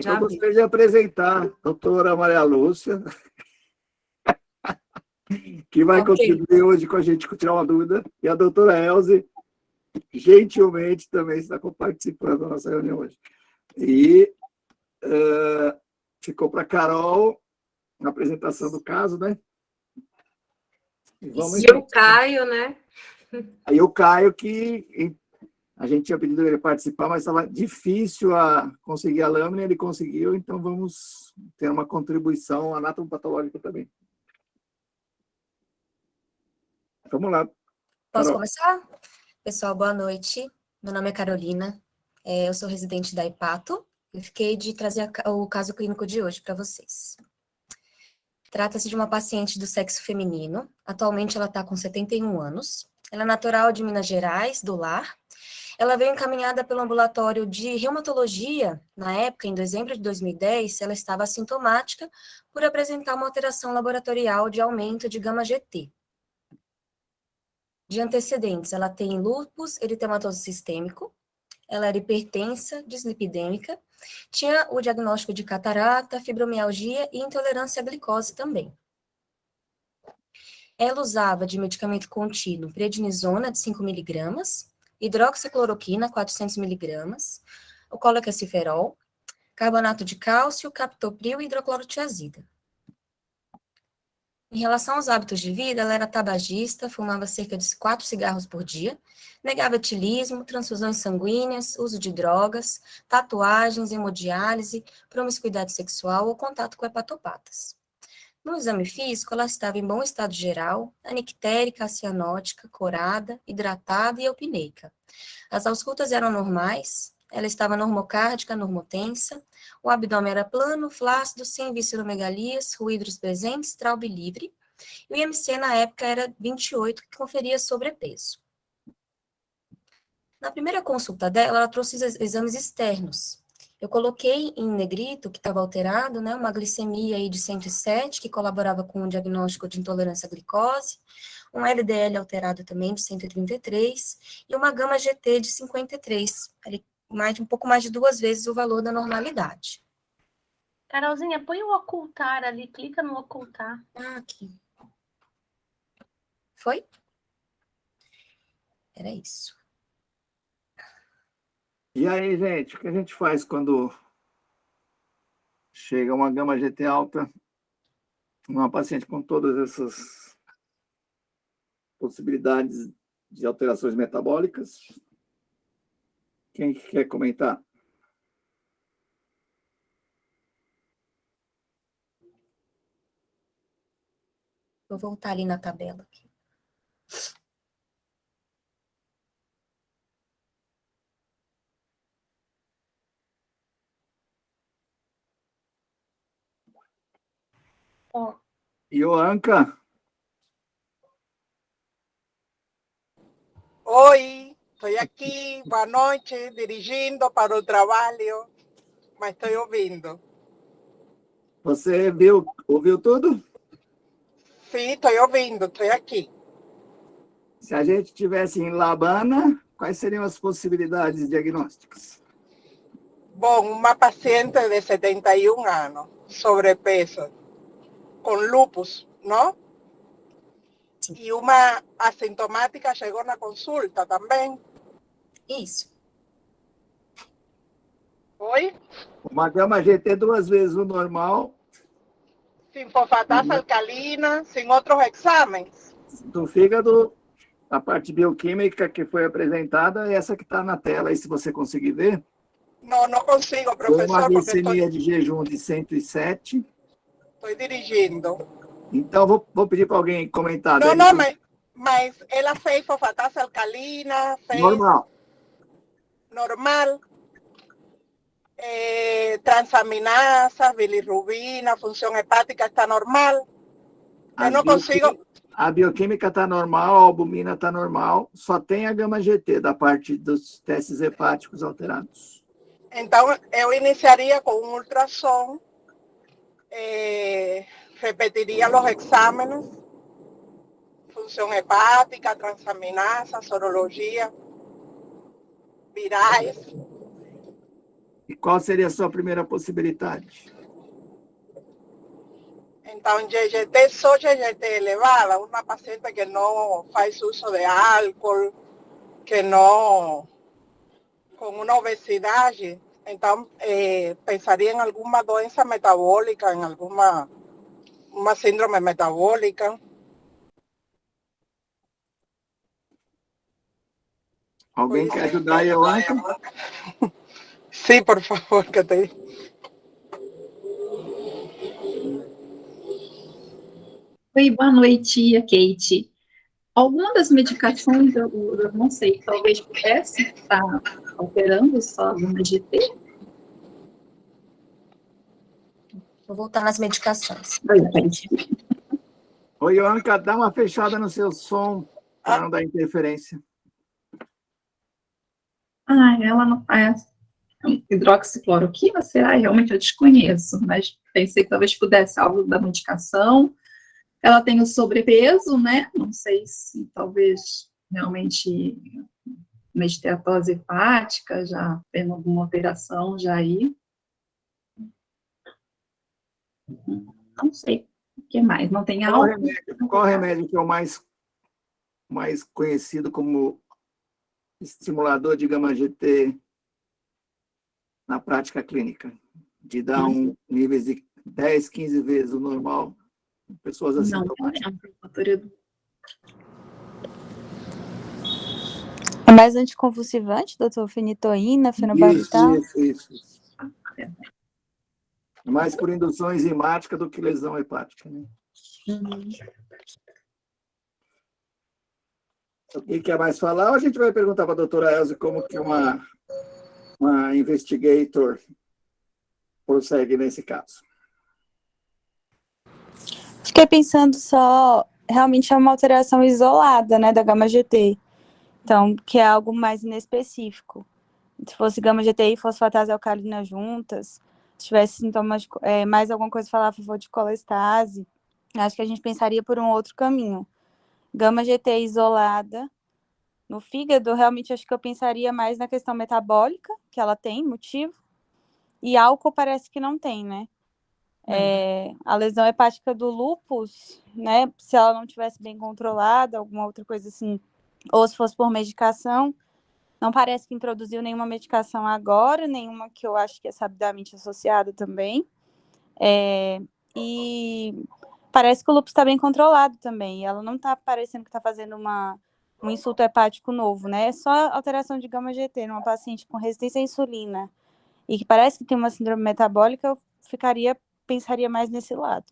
Já Eu vi. gostaria de apresentar a doutora Maria Lúcia, que vai Ok. contribuir hoje com a gente com tirar uma dúvida, e a doutora Elze, gentilmente, também está participando da nossa reunião hoje. E ficou para a Carol a apresentação do caso, né? E vamos em E o frente. Caio, né? Aí o Caio, que a gente tinha pedido ele participar, mas estava difícil a conseguir a lâmina, ele conseguiu, então vamos ter uma contribuição anatomopatológica também. Vamos lá, Posso Carol. começar? Pessoal, boa noite. Meu nome é Carolina, eu sou residente da Ipato e fiquei de trazer o caso clínico de hoje para vocês. Trata-se de uma paciente do sexo feminino, atualmente ela está com 71 anos, ela é natural de Minas Gerais, do Lar. Ela veio encaminhada pelo ambulatório de reumatologia, na época, em dezembro de 2010, ela estava assintomática por apresentar uma alteração laboratorial de aumento de gama-GT. De antecedentes, ela tem lúpus eritematoso sistêmico, ela era hipertensa, dislipidêmica, tinha o diagnóstico de catarata, fibromialgia e intolerância à glicose também. Ela usava de medicamento contínuo prednisona de 5 mg, hidroxicloroquina 400 mg, o colecaciferol, carbonato de cálcio, captopril e hidroclorotiazida. Em relação aos hábitos de vida, ela era tabagista, fumava cerca de 4 cigarros por dia, negava etilismo, transfusões sanguíneas, uso de drogas, tatuagens, hemodiálise, promiscuidade sexual ou contato com hepatopatas. No exame físico, ela estava em bom estado geral, anictérica, cianótica, corada, hidratada e eupineica. As auscultas eram normais, ela estava normocárdica, normotensa, o abdômen era plano, flácido, sem visceromegalias, ruídos presentes, traube livre, e o IMC na época era 28, que conferia sobrepeso. Na primeira consulta dela, ela trouxe os exames externos. Eu coloquei em negrito, que estava alterado, né, uma glicemia aí de 107, que colaborava com o diagnóstico de intolerância à glicose, um LDL alterado também de 133, e uma gama-GT de 53, um pouco mais de 2 vezes o valor da normalidade. Carolzinha, põe o ocultar ali, clica no ocultar. Ah, aqui. Foi? Era isso. E aí, gente, o que a gente faz quando chega uma gama-GT alta, uma paciente com todas essas possibilidades de alterações metabólicas? Quem quer comentar? Vou voltar ali na tabela. Aqui. Ó, Ioanca? Oi, estou aqui, boa noite, dirigindo para o trabalho, mas estou ouvindo. Você ouviu tudo? Sim, estou ouvindo, estou aqui. Se a gente tivesse em Labana, quais seriam as possibilidades diagnósticas? Bom, uma paciente de 71 anos, sobrepeso, com lúpus, não? E uma assintomática chegou na consulta também. Isso. Oi? Uma gama-GT 2 vezes o normal, Sem fosfatase alcalina, sem outros exames. do fígado, a parte bioquímica que foi apresentada é essa que está na tela, aí se você conseguir ver. Não, não consigo, Uma professor, porque glicemia de jejum de 107. estou dirigindo. Então, vou pedir para alguém comentar. Não, Daí não, depois... mas ela fez fosfatase alcalina, fez Normal. normal, transaminasa, bilirrubina, função hepática está normal. Eu não consigo. A bioquímica está normal, a albumina está normal, só tem a gama-GT da parte dos testes hepáticos alterados. Então, eu iniciaria com um ultrassom, repetiria os exames, função hepática, transaminasa, sorologia, virais. E qual seria a sua primeira possibilidade? Então, GGT, só GGT elevada, uma paciente que não faz uso de álcool, que não, com uma obesidade. Então, pensaria em alguma doença metabólica, em alguma uma síndrome metabólica. Alguém quer ajudar a Ioanca? Sim, por favor, que te... Oi, boa noite, a Kate. Alguma das medicações, eu não sei, talvez pudesse estar alterando só alguma GT? Vou voltar nas medicações. Oi, Ioanca, dá uma fechada no seu som para não dar interferência. Ela não faz hidroxicloroquina, será? Realmente eu desconheço, mas pensei que talvez pudesse algo da medicação. Ela tem o sobrepeso, né? Não sei se talvez realmente uma esteatose hepática, já tendo alguma alteração já aí. Não sei. O que mais? Não tem Qual álcool? qual remédio que é o mais conhecido como estimulador de gama-GT na prática clínica? De dar níveis de 10, 15 vezes o normal em pessoas Não, assintomáticas. doutora. É mais anticonvulsivante, doutor? Fenitoína, fenobarbital? Isso. É mais por indução enzimática do que lesão hepática, né? Alguém quer mais falar ou a gente vai perguntar para a doutora Elza como que uma investigator prossegue nesse caso? Fiquei pensando só, realmente é uma alteração isolada, né, da gama-GT. Então, que é algo mais inespecífico. Se fosse gama-GT e fosfatase alcalina juntas, se tivesse sintomas, mais alguma coisa falar a favor de colestase, acho que a gente pensaria por um outro caminho. Gama-GT isolada no fígado, realmente acho que eu pensaria mais na questão metabólica, que ela tem motivo, e álcool parece que não tem, né? A lesão hepática do lúpus, né? Se ela não tivesse bem controlada, alguma outra coisa assim, ou se fosse por medicação, não parece que introduziu nenhuma medicação agora, nenhuma que eu acho que é sabidamente associada também. E parece que o lúpus está bem controlado também. Ela não está parecendo que está fazendo um insulto hepático novo, né? É só alteração de gama-GT numa paciente com resistência à insulina e que parece que tem uma síndrome metabólica, eu pensaria mais nesse lado.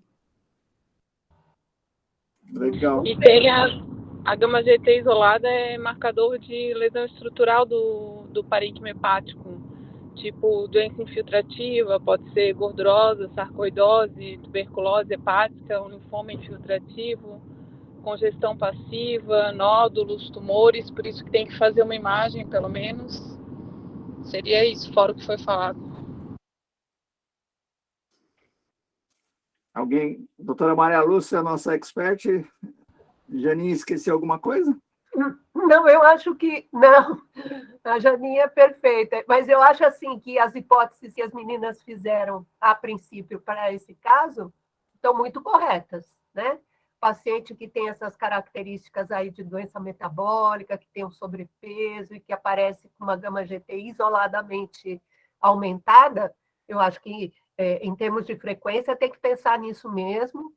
Legal. E tem a gama-GT isolada é marcador de lesão estrutural do parênquima hepático, tipo doença infiltrativa, pode ser gordurosa, sarcoidose, tuberculose hepática, um linfoma infiltrativo, congestão passiva, nódulos, tumores, por isso que tem que fazer uma imagem, pelo menos. Seria isso, fora o que foi falado. Alguém? Doutora Maria Lúcia, nossa expert. Janinha, esqueci alguma coisa? Não, eu acho que não. A Janinha é perfeita, mas eu acho assim que as hipóteses que as meninas fizeram a princípio para esse caso estão muito corretas, né? Paciente que tem essas características aí de doença metabólica, que tem um sobrepeso e que aparece com uma gama-GT isoladamente aumentada, eu acho que, em termos de frequência, tem que pensar nisso mesmo.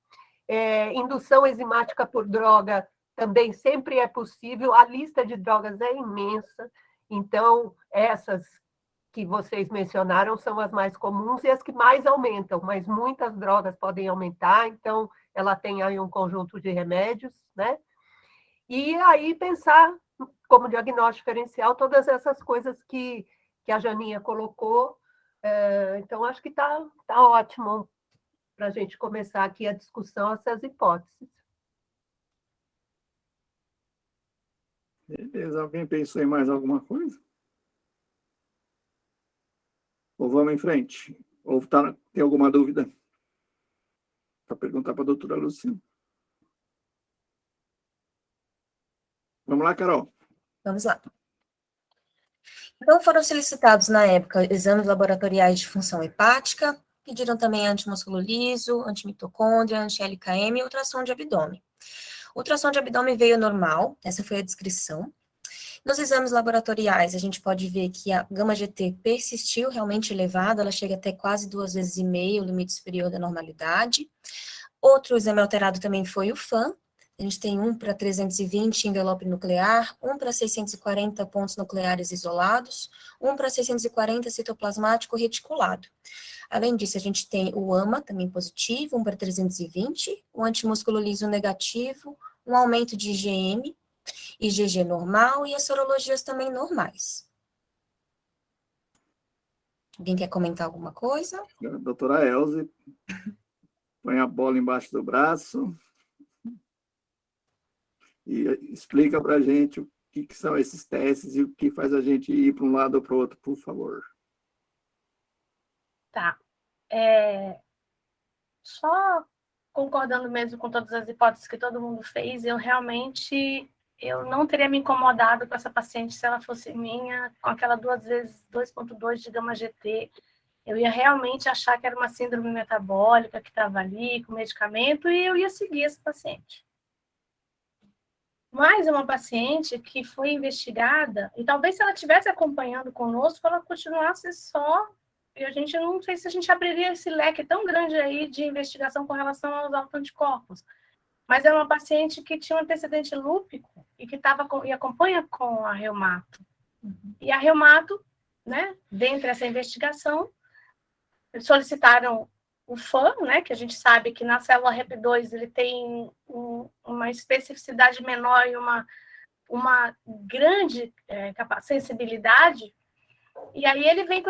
Indução enzimática por droga também sempre é possível, a lista de drogas é imensa, então essas que vocês mencionaram são as mais comuns e as que mais aumentam, mas muitas drogas podem aumentar, então ela tem aí um conjunto de remédios, né? E aí pensar como diagnóstico diferencial todas essas coisas que a Janinha colocou, então acho que está ótimo para a gente começar aqui a discussão, essas hipóteses. Beleza, alguém pensou em mais alguma coisa? Ou vamos em frente? Ou tem alguma dúvida? Para perguntar para a doutora Luciana. Vamos lá, Carol. Vamos lá. Então, foram solicitados, na época, exames laboratoriais de função hepática, pediram também antimúsculo liso, antimitocôndria, anti-LKM e ultrassom de abdômen. O ultrassom de abdômen veio normal, essa foi a descrição. Nos exames laboratoriais, a gente pode ver que a gama-GT persistiu realmente elevada, ela chega até quase 2,5 vezes o limite superior da normalidade. Outro exame alterado também foi o FAM, a gente tem 1 para 320 envelope nuclear, 1 para 640 pontos nucleares isolados, 1 para 640 citoplasmático reticulado. Além disso, a gente tem o AMA, também positivo, 1 para 320, o antimúsculo liso negativo, um aumento de IgM, IgG normal e as sorologias também normais. Alguém quer comentar alguma coisa? Doutora Elze, põe a bola embaixo do braço e explica para a gente o que são esses testes e o que faz a gente ir para um lado ou para o outro, por favor. Tá. Só concordando mesmo com todas as hipóteses que todo mundo fez, eu não teria me incomodado com essa paciente se ela fosse minha, com aquela 2 vezes 2,2 de gama-GT. Eu ia realmente achar que era uma síndrome metabólica que estava ali, com medicamento, e eu ia seguir essa paciente. Mas é uma paciente que foi investigada, e talvez se ela estivesse acompanhando conosco, ela continuasse só, e a gente não sei se a gente abriria esse leque tão grande aí de investigação com relação aos autoanticorpos. Mas é uma paciente que tinha um antecedente lúpico e que e acompanha com a reumato. E a reumato, né, dentre essa investigação, eles solicitaram o FAM, né, que a gente sabe que na célula REP2 ele tem uma especificidade menor e uma grande sensibilidade, e aí ele vem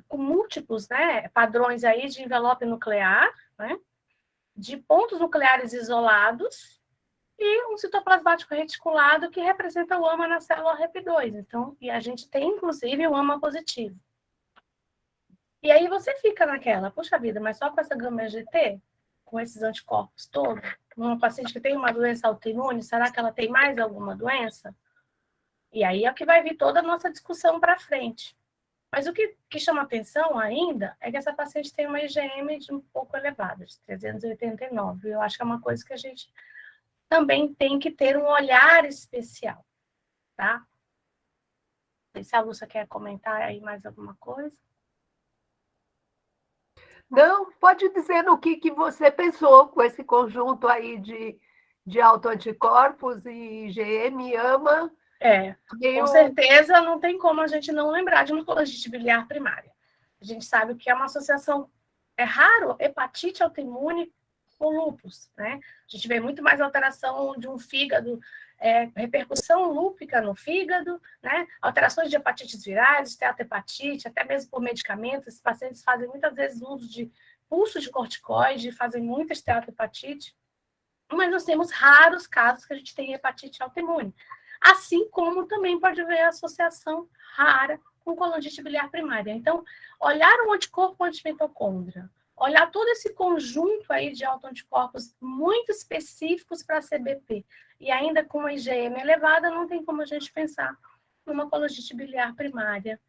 com múltiplos, né, padrões aí de envelope nuclear, né, de pontos nucleares isolados e um citoplasmático reticulado que representa o AMA na célula REP2. Então, e a gente tem, inclusive, o AMA positivo. E aí você fica naquela, puxa vida, mas só com essa gama-GT, com esses anticorpos todos, uma paciente que tem uma doença autoimune, será que ela tem mais alguma doença? E aí é o que vai vir toda a nossa discussão para frente. Mas o que chama atenção ainda é que essa paciente tem uma IgM de um pouco elevada, de 389. Eu acho que é uma coisa que a gente também tem que ter um olhar especial, tá? Não sei se a Lúcia quer comentar aí mais alguma coisa. Não, pode dizer no que você pensou com esse conjunto aí de autoanticorpos e IgM, AMA. Com certeza não tem como a gente não lembrar de uma colangite biliar primária. A gente sabe que é uma associação, é raro, hepatite autoimune com lúpus, né? A gente vê muito mais alteração de um fígado, repercussão lúpica no fígado, né? Alterações de hepatites virais, esteatohepatite, até mesmo por medicamentos. Esses pacientes fazem muitas vezes uso de pulso de corticoide, fazem muita esteatohepatite, mas nós temos raros casos que a gente tem hepatite autoimune. Assim como também pode haver associação rara com colangite biliar primária. Então, olhar um anticorpo antimitocôndria, olhar todo esse conjunto aí de autoanticorpos muito específicos para a CBP, e ainda com uma IgM elevada, não tem como a gente pensar numa colangite biliar primária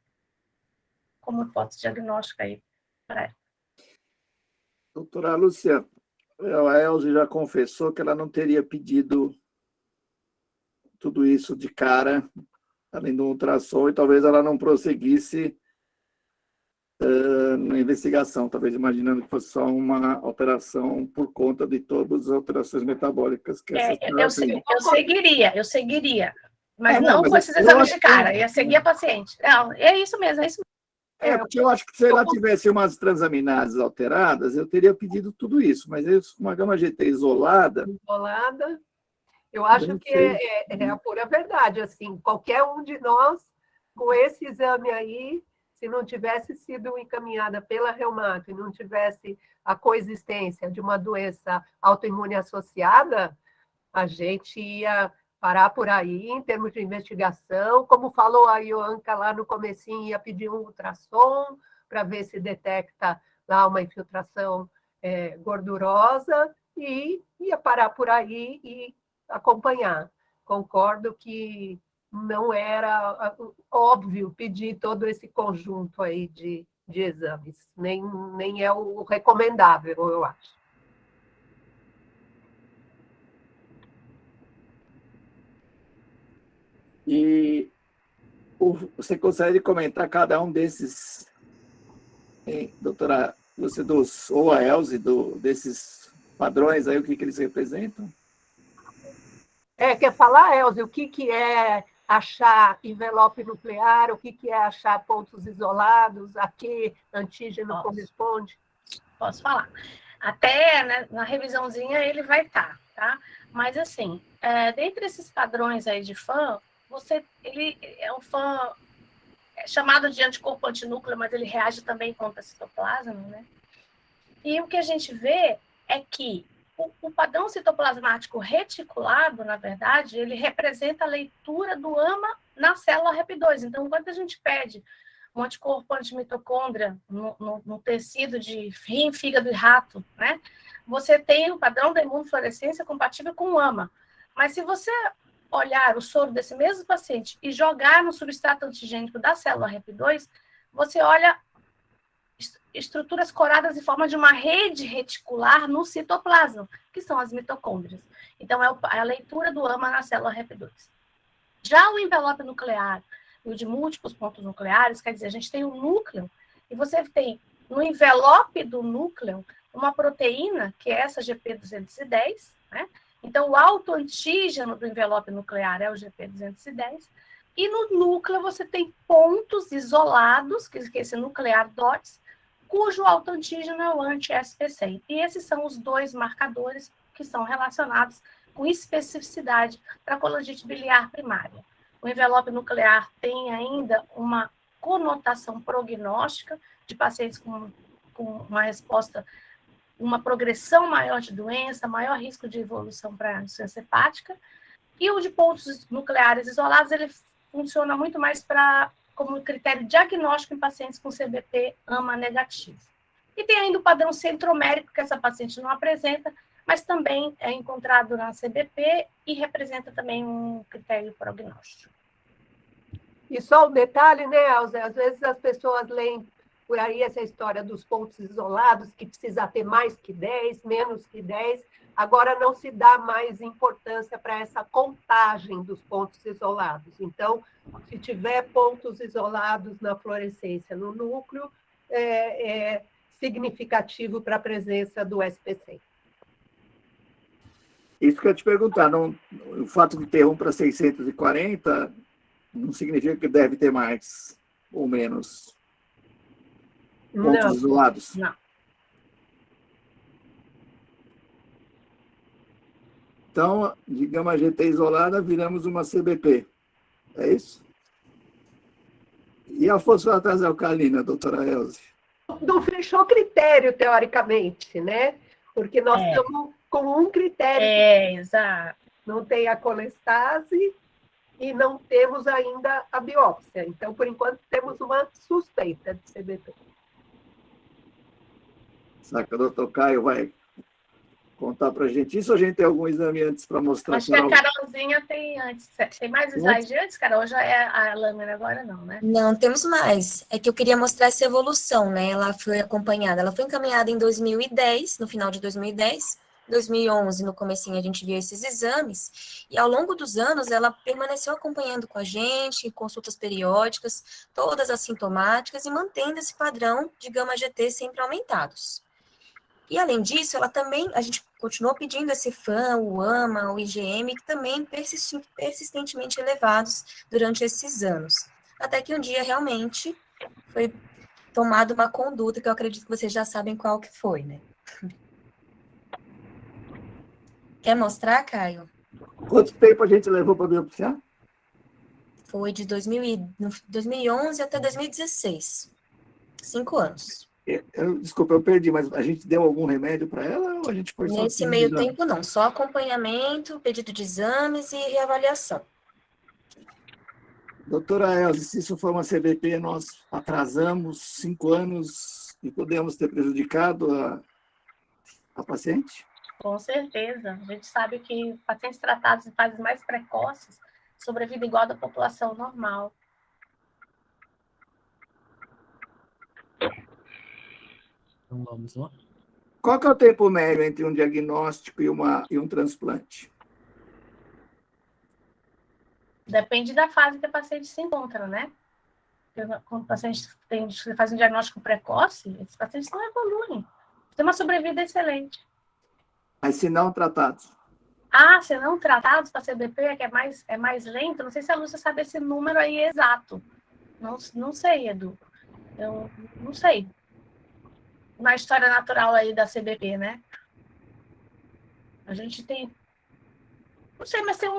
como hipótese diagnóstica aí para ela. Doutora Lúcia, a Elze já confessou que ela não teria pedido tudo isso de cara, além do ultrassom, e talvez ela não prosseguisse na investigação, talvez imaginando que fosse só uma alteração por conta de todas as alterações metabólicas que essa eu seguiria, mas não com esses exames de cara, ia seguir a paciente. Não, é isso mesmo, é isso mesmo. Porque eu acho que se ela tivesse umas transaminases alteradas, eu teria pedido tudo isso, mas uma gama-GT isolada... Eu acho que é a pura verdade, assim, qualquer um de nós, com esse exame aí, se não tivesse sido encaminhada pela reumato e não tivesse a coexistência de uma doença autoimune associada, a gente ia parar por aí em termos de investigação, como falou a Ioanca lá no comecinho, ia pedir um ultrassom para ver se detecta lá uma infiltração gordurosa e ia parar por aí e acompanhar. Concordo que não era óbvio pedir todo esse conjunto aí de exames, nem é o recomendável, eu acho. E você consegue comentar cada um desses, doutora, ou a Elze, desses padrões aí, o que eles representam? Quer falar, Elze, o que é achar envelope nuclear, o que é achar pontos isolados, a que antígeno corresponde? Posso falar. Até, né, na revisãozinha ele vai estar, tá? Mas, assim, dentre esses padrões aí de FAM, ele é um FAM chamado de anticorpo antinúcleo, mas ele reage também contra citoplasma, né? E o que a gente vê é que o padrão citoplasmático reticulado, na verdade, ele representa a leitura do AMA na célula REP2. Então, quando a gente pede um anticorpo antimitocôndria no tecido de rim, fígado e rato, né? Você tem o padrão da imunofluorescência compatível com o AMA. Mas se você olhar o soro desse mesmo paciente e jogar no substrato antigênico da célula REP2, você olha estruturas coradas em forma de uma rede reticular no citoplasma, que são as mitocôndrias. Então, é a leitura do AMA na célula REP2. Já o envelope nuclear e o de múltiplos pontos nucleares, quer dizer, a gente tem um núcleo, e você tem no envelope do núcleo uma proteína, que é essa GP210, né? Então, o autoantígeno do envelope nuclear é o GP210, e no núcleo você tem pontos isolados, que é esse nuclear DOTS, cujo autoantígeno é o anti-SP100. E esses são os dois marcadores que são relacionados com especificidade para a colangite biliar primária. O envelope nuclear tem ainda uma conotação prognóstica de pacientes com uma resposta, uma progressão maior de doença, maior risco de evolução para a insuficiência hepática, e o de pontos nucleares isolados, ele funciona muito mais como critério diagnóstico em pacientes com CBP AMA negativo. E tem ainda o padrão centromérico, que essa paciente não apresenta, mas também é encontrado na CBP e representa também um critério prognóstico. E só um detalhe, né, Elze? Às vezes as pessoas leem por aí essa história dos pontos isolados, que precisa ter mais que 10, menos que 10. Agora não se dá mais importância para essa contagem dos pontos isolados. Então, se tiver pontos isolados na fluorescência no núcleo, é significativo para a presença do SP100. Isso que eu ia te perguntar, o fato de ter 1 para 640 não significa que deve ter mais ou menos pontos isolados? Não. Então, de gama GT isolada, viramos uma CBP. É isso? E a fosfatase alcalina, doutora Elze? Não fechou critério, teoricamente, né? Porque nós estamos com um critério. Exato. Não tem a colestase e não temos ainda a biópsia. Então, por enquanto, temos uma suspeita de CBP. Saca, o doutor Caio vai contar para a gente isso, ou a gente tem algum exame antes para mostrar? Acho que a Carolzinha tem antes. Tem mais slide antes, Carol? Já é a lâmina agora, não, né? Não, temos mais. É que eu queria mostrar essa evolução, né? Ela foi acompanhada, ela foi encaminhada em 2010, no final de 2010, 2011, no comecinho a gente viu esses exames, e ao longo dos anos ela permaneceu acompanhando com a gente, em consultas periódicas, todas assintomáticas, e mantendo esse padrão de gama-GT sempre aumentados. E, além disso, a gente continuou pedindo esse FAM, o AMA, o IgM, que também persistentemente elevados durante esses anos. Até que um dia, realmente, foi tomada uma conduta que eu acredito que vocês já sabem qual que foi, né? Quer mostrar, Caio? Quanto tempo a gente levou para biopsiar? Foi de 2011 até 2016. 5 anos. Desculpa, eu perdi, mas a gente deu algum remédio para ela ou a gente foi só... Nesse meio tempo, não. Só acompanhamento, pedido de exames e reavaliação. Doutora Elze, se isso for uma CBP, nós atrasamos 5 anos e podemos ter prejudicado a paciente? Com certeza. A gente sabe que pacientes tratados em fases mais precoces sobrevida igual da população normal. Então vamos lá. Qual que é o tempo médio entre um diagnóstico e um transplante? Depende da fase que a paciente se encontra, né? Quando o paciente faz um diagnóstico precoce, esses pacientes não evoluem. Tem uma sobrevida excelente. Mas se não tratados? Se não tratados para CBP, que é mais lento, não sei se a Lúcia sabe esse número aí exato. Não sei, Edu. Eu não sei. Na história natural aí da CBP, né? A gente tem... Não sei, mas tem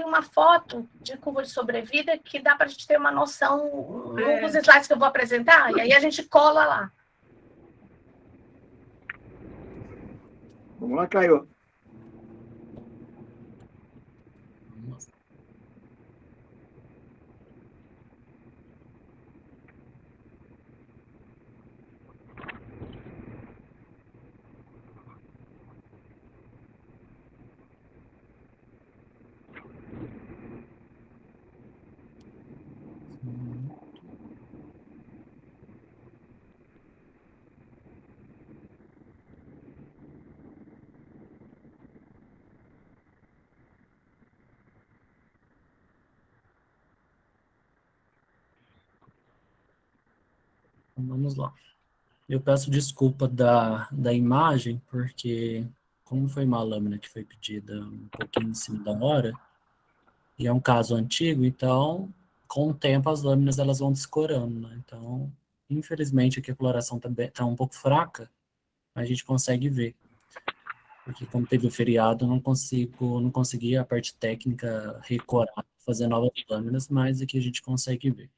uma foto de curva de sobrevida que dá para a gente ter uma noção nos slides que eu vou apresentar, e aí a gente cola lá. Vamos lá, Caio. Vamos lá. Eu peço desculpa da imagem, porque como foi uma lâmina que foi pedida um pouquinho em cima da hora, e é um caso antigo, então, com o tempo as lâminas elas vão descorando, né? Então, infelizmente aqui a coloração tá um pouco fraca, mas a gente consegue ver. Porque como teve o feriado, eu não consegui a parte técnica recorar, fazer novas lâminas, mas aqui a gente consegue ver.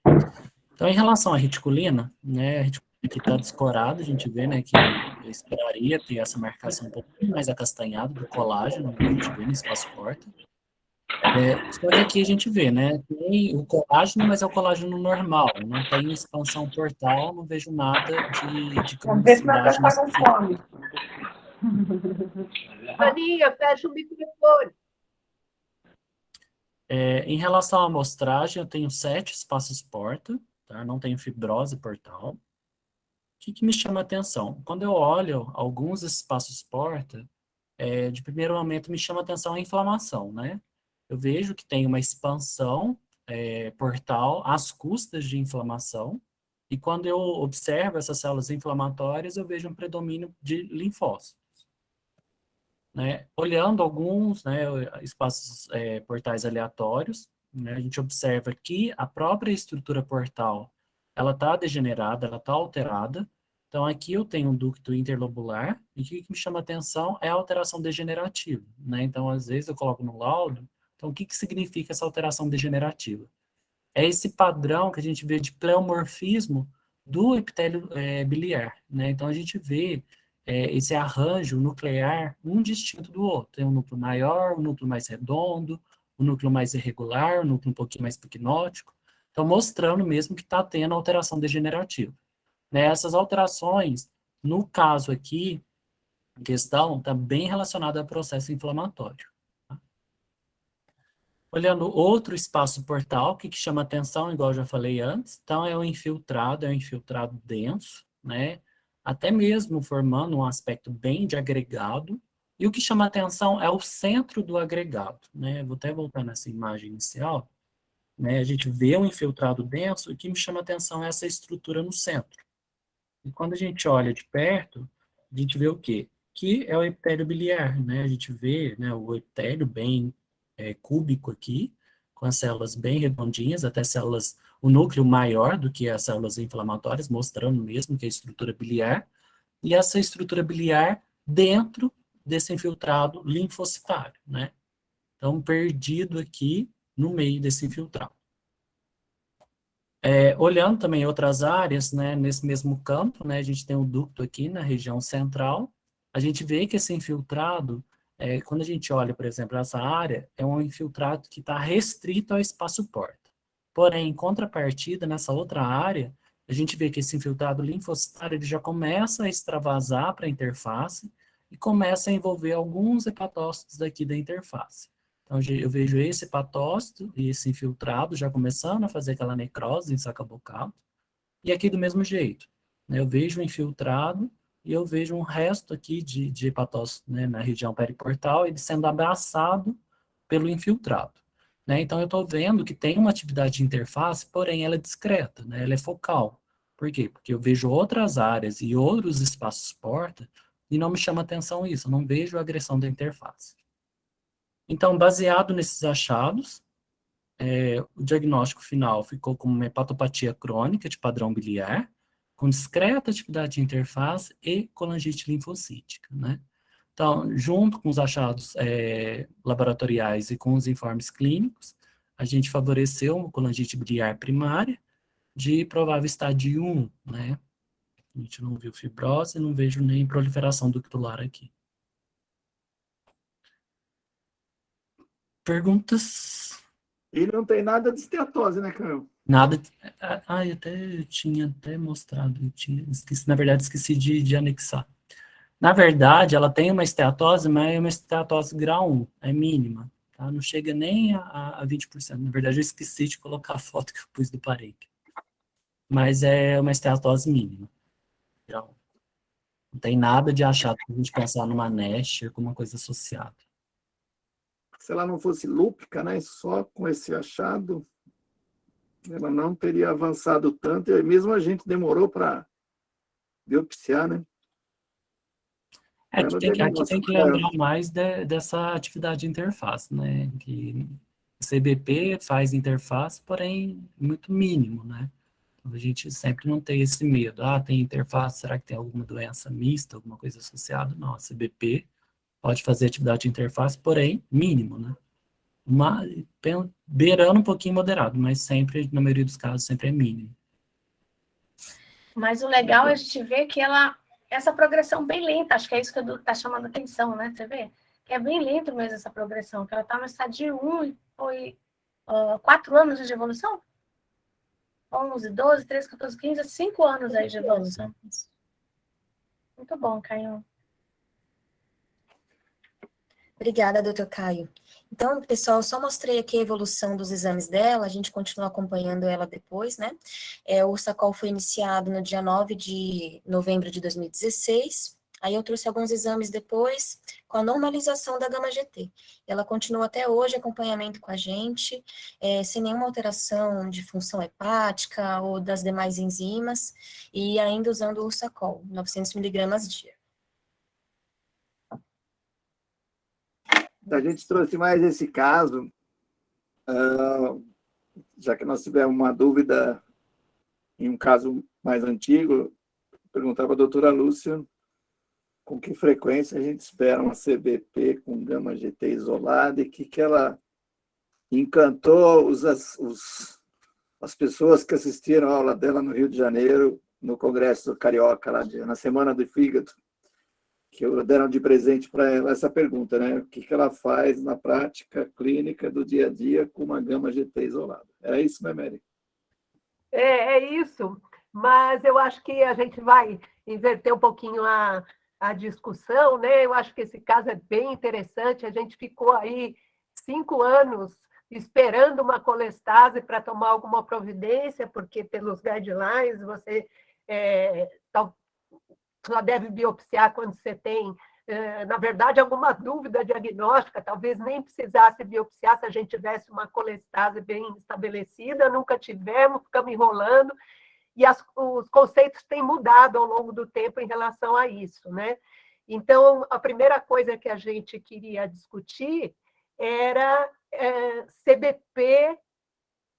Então, em relação à reticulina, né, a reticulina aqui está descorada, a gente vê, né, que eu esperaria ter essa marcação um pouquinho mais acastanhada do colágeno, que a gente vê no espaço porta. Só que aqui a gente vê, né, tem o colágeno, mas é o colágeno normal, não tem expansão portal, não vejo nada de cronicidade nessa fome. Aninha, fecha o microfone. Em relação à amostragem, eu tenho 7 espaços porta, tá? Não tenho fibrose portal. O que me chama a atenção? Quando eu olho alguns espaços porta, de primeiro momento me chama a atenção a inflamação, né? Eu vejo que tem uma expansão portal às custas de inflamação, e quando eu observo essas células inflamatórias, eu vejo um predomínio de linfócitos. Né? Olhando alguns, né, espaços portais aleatórios, né, a gente observa que a própria estrutura portal ela está degenerada, ela está alterada. Então, aqui eu tenho um ducto interlobular, e o que me chama a atenção é a alteração degenerativa. Né? Então, às vezes eu coloco no laudo, então o que significa essa alteração degenerativa? É esse padrão que a gente vê de pleomorfismo do epitélio biliar. Né? Então, a gente vê esse arranjo nuclear, um distinto do outro. Tem um núcleo maior, um núcleo mais redondo, um núcleo mais irregular, um núcleo um pouquinho mais piquinótico. Então, mostrando mesmo que está tendo alteração degenerativa. Né? Essas alterações, no caso aqui, a questão está bem relacionada ao processo inflamatório. Tá? Olhando outro espaço portal, que chama atenção, igual eu já falei antes, então é um infiltrado denso, né? Até mesmo formando um aspecto bem de agregado, e o que chama atenção é o centro do agregado, né? Vou até voltar nessa imagem inicial, né? A gente vê um infiltrado denso, e o que me chama atenção é essa estrutura no centro. E quando a gente olha de perto, a gente vê o quê? Que é o epitélio biliar, né? A gente vê, né, o epitélio bem cúbico aqui, com as células bem redondinhas, até células, o núcleo maior do que as células inflamatórias, mostrando mesmo que é a estrutura biliar, e essa estrutura biliar dentro desse infiltrado linfocitário, né? Então, perdido aqui no meio desse infiltrado. Olhando também outras áreas, né, nesse mesmo campo, né, a gente tem o ducto aqui na região central, a gente vê que esse infiltrado, quando a gente olha, por exemplo, essa área, é um infiltrado que está restrito ao espaço porta. Porém, em contrapartida, nessa outra área, a gente vê que esse infiltrado linfocitário ele já começa a extravasar para a interface e começa a envolver alguns hepatócitos daqui da interface. Então, eu vejo esse hepatócito e esse infiltrado já começando a fazer aquela necrose em saca-bucal. E aqui do mesmo jeito, né? Eu vejo o infiltrado e eu vejo um resto aqui de hepatócito, né, na região periportal, ele sendo abraçado pelo infiltrado, né? Então, eu estou vendo que tem uma atividade de interface, porém ela é discreta, né? Ela é focal. Por quê? Porque eu vejo outras áreas e outros espaços porta e não me chama atenção isso, eu não vejo a agressão da interface. Então, baseado nesses achados, o diagnóstico final ficou como uma hepatopatia crônica de padrão biliar, com discreta atividade de interface e colangite linfocítica, né? Então, junto com os achados laboratoriais e com os informes clínicos, a gente favoreceu uma colangite biliar primária de provável estádio 1, né? A gente não viu fibrose, não vejo nem proliferação ductular aqui. Perguntas? E não tem nada de esteatose, né, Caio? Nada. Eu tinha até mostrado, na verdade, esqueci de anexar. Na verdade, ela tem uma esteatose, mas é uma esteatose grau 1, é mínima, tá? Não chega nem a 20%. Na verdade, eu esqueci de colocar a foto que eu pus do parênquima. Mas é uma esteatose mínima. Grau 1. Não tem nada de achado para a gente pensar numa NASH, alguma coisa associada. Se ela não fosse lúpica, né, só com esse achado, ela não teria avançado tanto, e mesmo a gente demorou para biopsiar, né? Aqui tem que lembrar mais dessa atividade de interface, né? Que CBP faz interface, porém muito mínimo, né? Então, a gente sempre não tem esse medo. Tem interface, será que tem alguma doença mista, alguma coisa associada? Não, a CBP pode fazer atividade de interface, porém mínimo, né? Beirando um pouquinho moderado, mas sempre, na maioria dos casos, sempre é mínimo. Mas o legal é a gente ver que essa progressão bem lenta, acho que é isso que está chamando a atenção, né? Você vê? Que é bem lento mesmo essa progressão, que ela está no estádio 1 e foi 4 anos de evolução? 11, 12, 13, 14, 15, 5 anos aí de evolução. Muito bom, Caio. Obrigada, doutor Caio. Então, pessoal, eu só mostrei aqui a evolução dos exames dela, a gente continua acompanhando ela depois, né? O Ursacol foi iniciado no dia 9 de novembro de 2016, aí eu trouxe alguns exames depois, com a normalização da gama-GT. Ela continua até hoje acompanhamento com a gente, sem nenhuma alteração de função hepática ou das demais enzimas, e ainda usando o Ursacol, 900 miligramas dia. A gente trouxe mais esse caso, já que nós tivemos uma dúvida em um caso mais antigo, perguntar para a doutora Lúcia com que frequência a gente espera uma CBP com gama-GT isolada e que ela encantou as pessoas que assistiram a aula dela no Rio de Janeiro, no Congresso Carioca, lá na Semana do Fígado, que deram de presente para ela essa pergunta, né? O que ela faz na prática clínica do dia a dia com uma gama-GT isolada? Era isso, né, Mary? É isso, mas eu acho que a gente vai inverter um pouquinho a discussão, né? Eu acho que esse caso é bem interessante, a gente ficou aí 5 anos esperando uma colestase para tomar alguma providência, porque pelos guidelines você só deve biopsiar quando você tem, na verdade, alguma dúvida diagnóstica, talvez nem precisasse biopsiar se a gente tivesse uma colestase bem estabelecida, nunca tivemos, ficamos enrolando, e os conceitos têm mudado ao longo do tempo em relação a isso, né? Então, a primeira coisa que a gente queria discutir era CBP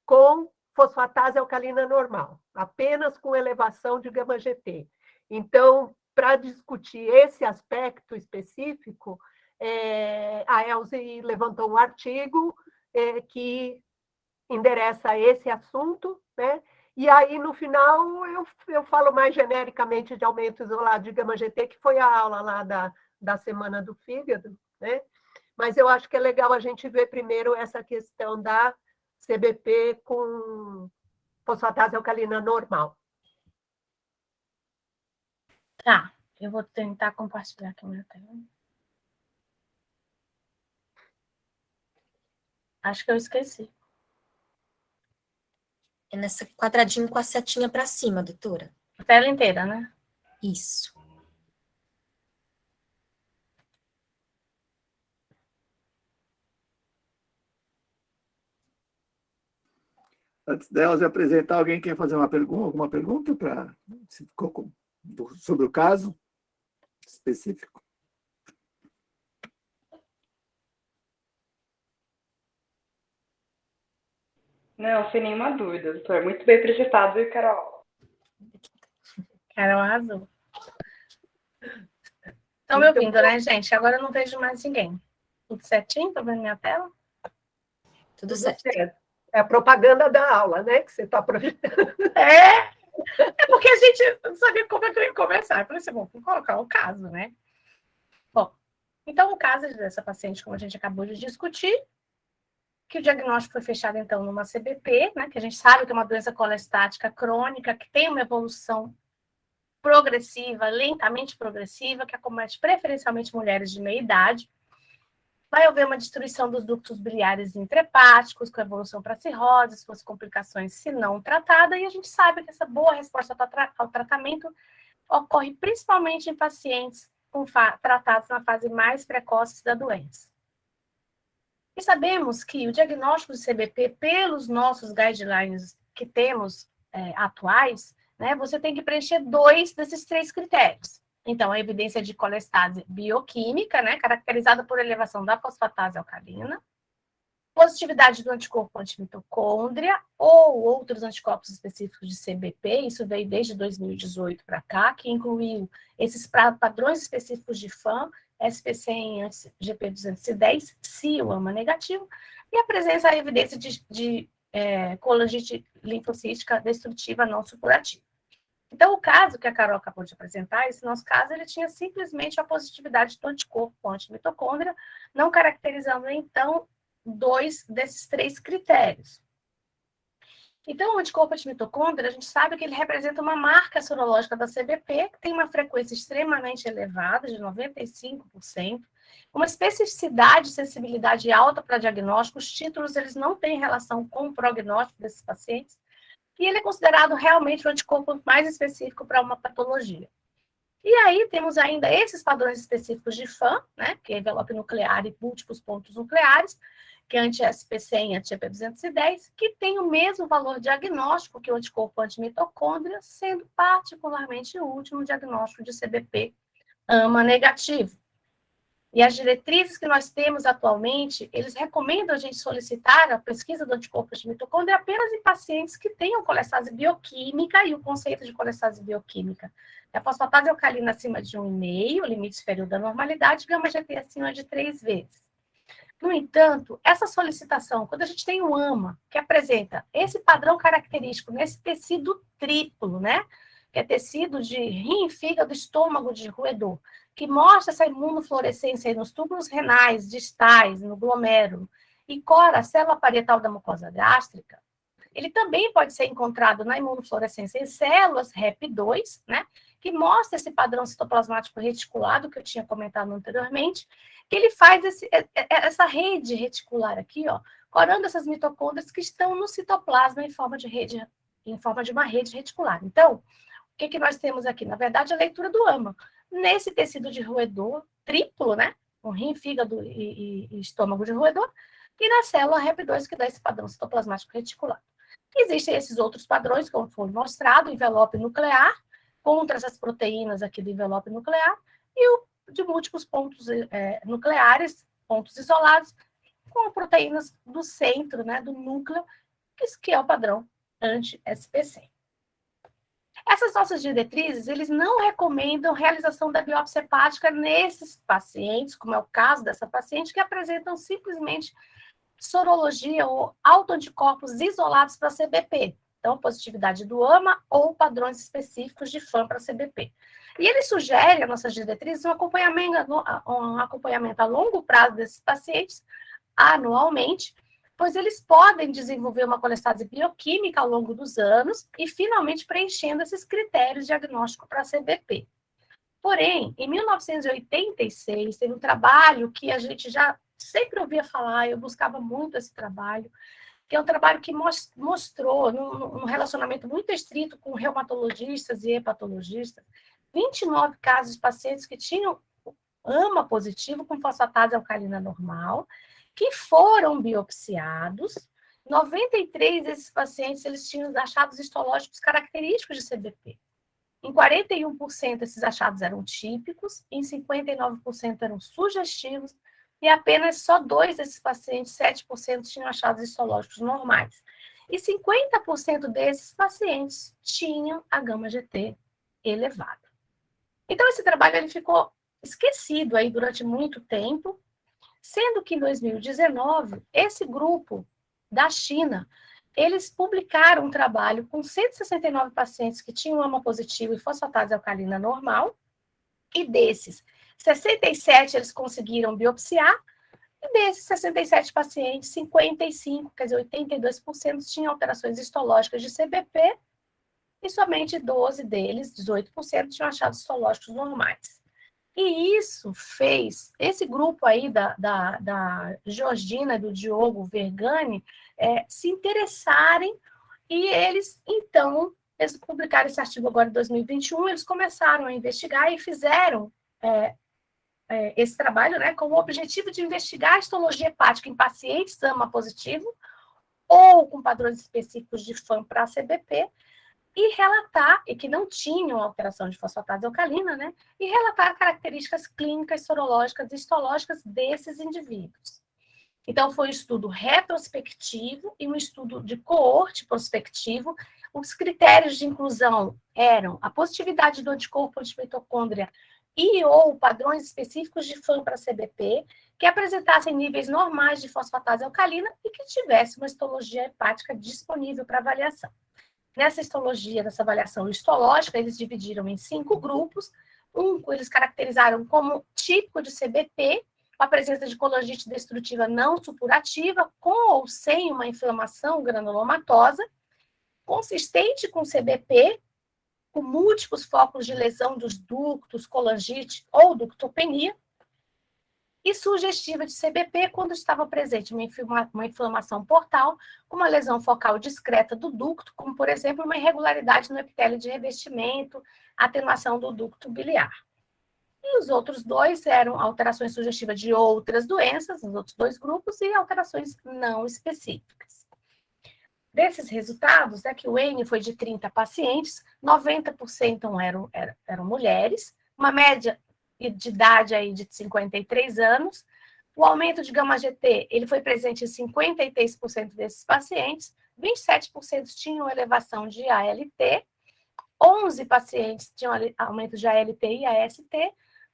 com fosfatase alcalina normal, apenas com elevação de gama-GT. Então, para discutir esse aspecto específico, a Elze levantou um artigo que endereça esse assunto, né? E aí, no final, eu falo mais genericamente de aumento isolado de gama-GT, que foi a aula lá da Semana do Fígado, né? Mas eu acho que é legal a gente ver primeiro essa questão da CBP com fosfatase alcalina normal. Tá, eu vou tentar compartilhar aqui a minha tela. Acho que eu esqueci. É nesse quadradinho com a setinha para cima, doutora. A tela inteira, né? Isso. Antes delas apresentar, alguém quer fazer alguma pergunta para se ficou sobre o caso específico? Não, sem nenhuma dúvida, doutor. Muito bem apresentado, viu, Carol? Carol arrasou. Estão me ouvindo, né, gente? Agora eu não vejo mais ninguém. Tudo certinho? Estão vendo minha tela? Tudo certo. É a propaganda da aula, né? Que você está projetando. É porque a gente não sabia como é que eu ia começar. Eu falei assim, bom, vou colocar o caso, né? Bom, então o caso dessa paciente, como a gente acabou de discutir, que o diagnóstico foi fechado, então, numa CBP, né? Que a gente sabe que é uma doença colestática crônica, que tem uma evolução progressiva, lentamente progressiva, que acomete preferencialmente mulheres de meia idade. Vai haver uma destruição dos ductos biliares intrahepáticos, com evolução para cirrose, suas complicações se não tratada, e a gente sabe que essa boa resposta ao tratamento ocorre principalmente em pacientes tratados na fase mais precoce da doença. E sabemos que o diagnóstico de CBP, pelos nossos guidelines que temos atuais, né, você tem que preencher 2 desses 3 critérios. Então, a evidência de colestase bioquímica, né, caracterizada por elevação da fosfatase alcalina, positividade do anticorpo antimitocôndria ou outros anticorpos específicos de CBP, isso veio desde 2018 para cá, que incluiu esses padrões específicos de FAM, SP100 GP210, se o AMA negativo, e a presença, a evidência de colangite linfocítica destrutiva não supurativa. Então, o caso que a Carol acabou de apresentar, esse nosso caso, ele tinha simplesmente a positividade do anticorpo antimitocôndria, não caracterizando, então, 2 desses 3 critérios. Então, o anticorpo antimitocôndria, a gente sabe que ele representa uma marca sorológica da CBP, que tem uma frequência extremamente elevada, de 95%, uma especificidade e sensibilidade alta para diagnóstico. Os títulos, eles não têm relação com o prognóstico desses pacientes, e ele é considerado realmente o anticorpo mais específico para uma patologia. E aí temos ainda esses padrões específicos de FAM, né, que é envelope nuclear e múltiplos pontos nucleares, que é anti-SP100 e anti-EP210, que tem o mesmo valor diagnóstico que o anticorpo antimitocôndria, sendo particularmente útil no diagnóstico de CBP AMA negativo. E as diretrizes que nós temos atualmente, eles recomendam a gente solicitar a pesquisa do anticorpo antimitocôndria apenas em pacientes que tenham colestase bioquímica, e o conceito de colestase bioquímica é a fosfatase alcalina acima de 1,5, limite superior da normalidade, gama-GT acima de 3 vezes. No entanto, essa solicitação, quando a gente tem um AMA, que apresenta esse padrão característico nesse tecido triplo, né? Que é tecido de rim, fígado, estômago de roedor, que mostra essa imunofluorescência aí nos túbulos renais distais, no glomérulo, e cora a célula parietal da mucosa gástrica, ele também pode ser encontrado na imunofluorescência em células REP2, né, que mostra esse padrão citoplasmático reticulado que eu tinha comentado anteriormente, que ele faz essa rede reticular aqui, ó, corando essas mitocôndrias que estão no citoplasma em forma de uma rede reticular. Então, o que nós temos aqui? Na verdade, a leitura do AMA. Nesse tecido de roedor triplo, né, com rim, fígado e estômago de roedor, e na célula REP2, que dá esse padrão citoplasmático reticular. Existem esses outros padrões, como foi mostrado, envelope nuclear, contra essas proteínas aqui do envelope nuclear, e o de múltiplos pontos nucleares, pontos isolados, com proteínas do centro, né, do núcleo, que é o padrão anti-SP100. Essas nossas diretrizes, eles não recomendam realização da biópsia hepática nesses pacientes, como é o caso dessa paciente, que apresentam simplesmente sorologia ou autoanticorpos isolados para CBP. Então, positividade do AMA ou padrões específicos de FAM para CBP. E ele sugere, a nossas diretrizes, um acompanhamento a longo prazo desses pacientes, anualmente, pois eles podem desenvolver uma colestase bioquímica ao longo dos anos e, finalmente, preenchendo esses critérios diagnósticos para CBP. Porém, em 1986, teve um trabalho que a gente já sempre ouvia falar, eu buscava muito esse trabalho, que é um trabalho que mostrou, num relacionamento muito estrito com reumatologistas e hepatologistas, 29 casos de pacientes que tinham AMA positivo com fosfatase alcalina normal, que foram biopsiados. 93 desses pacientes eles tinham achados histológicos característicos de CBP. Em 41% esses achados eram típicos, em 59% eram sugestivos, e apenas só 2 desses pacientes, 7%, tinham achados histológicos normais. E 50% desses pacientes tinham a gama-GT elevada. Então, esse trabalho ele ficou esquecido aí durante muito tempo, sendo que em 2019, esse grupo da China, eles publicaram um trabalho com 169 pacientes que tinham AMA positivo e fosfatase alcalina normal, e desses, 67 eles conseguiram biopsiar, e desses 67 pacientes, 55, quer dizer, 82% tinham alterações histológicas de CBP, e somente 12 deles, 18%, tinham achados histológicos normais. E isso fez esse grupo aí da Georgina e do Diogo Vergani se interessarem, e eles, então, eles publicaram esse artigo agora em 2021, eles começaram a investigar e fizeram esse trabalho, né, com o objetivo de investigar a histologia hepática em pacientes AMA positivo ou com padrões específicos de FAM para CBP, e relatar, e que não tinham alteração de fosfatase alcalina, né, e relatar características clínicas, sorológicas e histológicas desses indivíduos. Então, foi um estudo retrospectivo e um estudo de coorte prospectivo. Os critérios de inclusão eram a positividade do anticorpo antimitocôndria e ou padrões específicos de FAM para CBP, que apresentassem níveis normais de fosfatase alcalina e que tivesse uma histologia hepática disponível para avaliação. Nessa histologia, nessa avaliação histológica, eles dividiram em 5 grupos. Eles caracterizaram como típico de CBP, a presença de colangite destrutiva não supurativa, com ou sem uma inflamação granulomatosa, consistente com CBP, com múltiplos focos de lesão dos ductos, colangite ou ductopenia, e sugestiva de CBP quando estava presente uma inflamação portal, com uma lesão focal discreta do ducto, como, por exemplo, uma irregularidade no epitélio de revestimento, atenuação do ducto biliar. E os outros 2 eram alterações sugestivas de outras doenças, os outros 2 grupos, e alterações não específicas. Desses resultados, que o N foi de 30 pacientes, 90% eram mulheres, uma média de idade aí de 53 anos. O aumento de gama-GT ele foi presente em 53% desses pacientes, 27% tinham elevação de ALT, 11 pacientes tinham aumento de ALT e AST,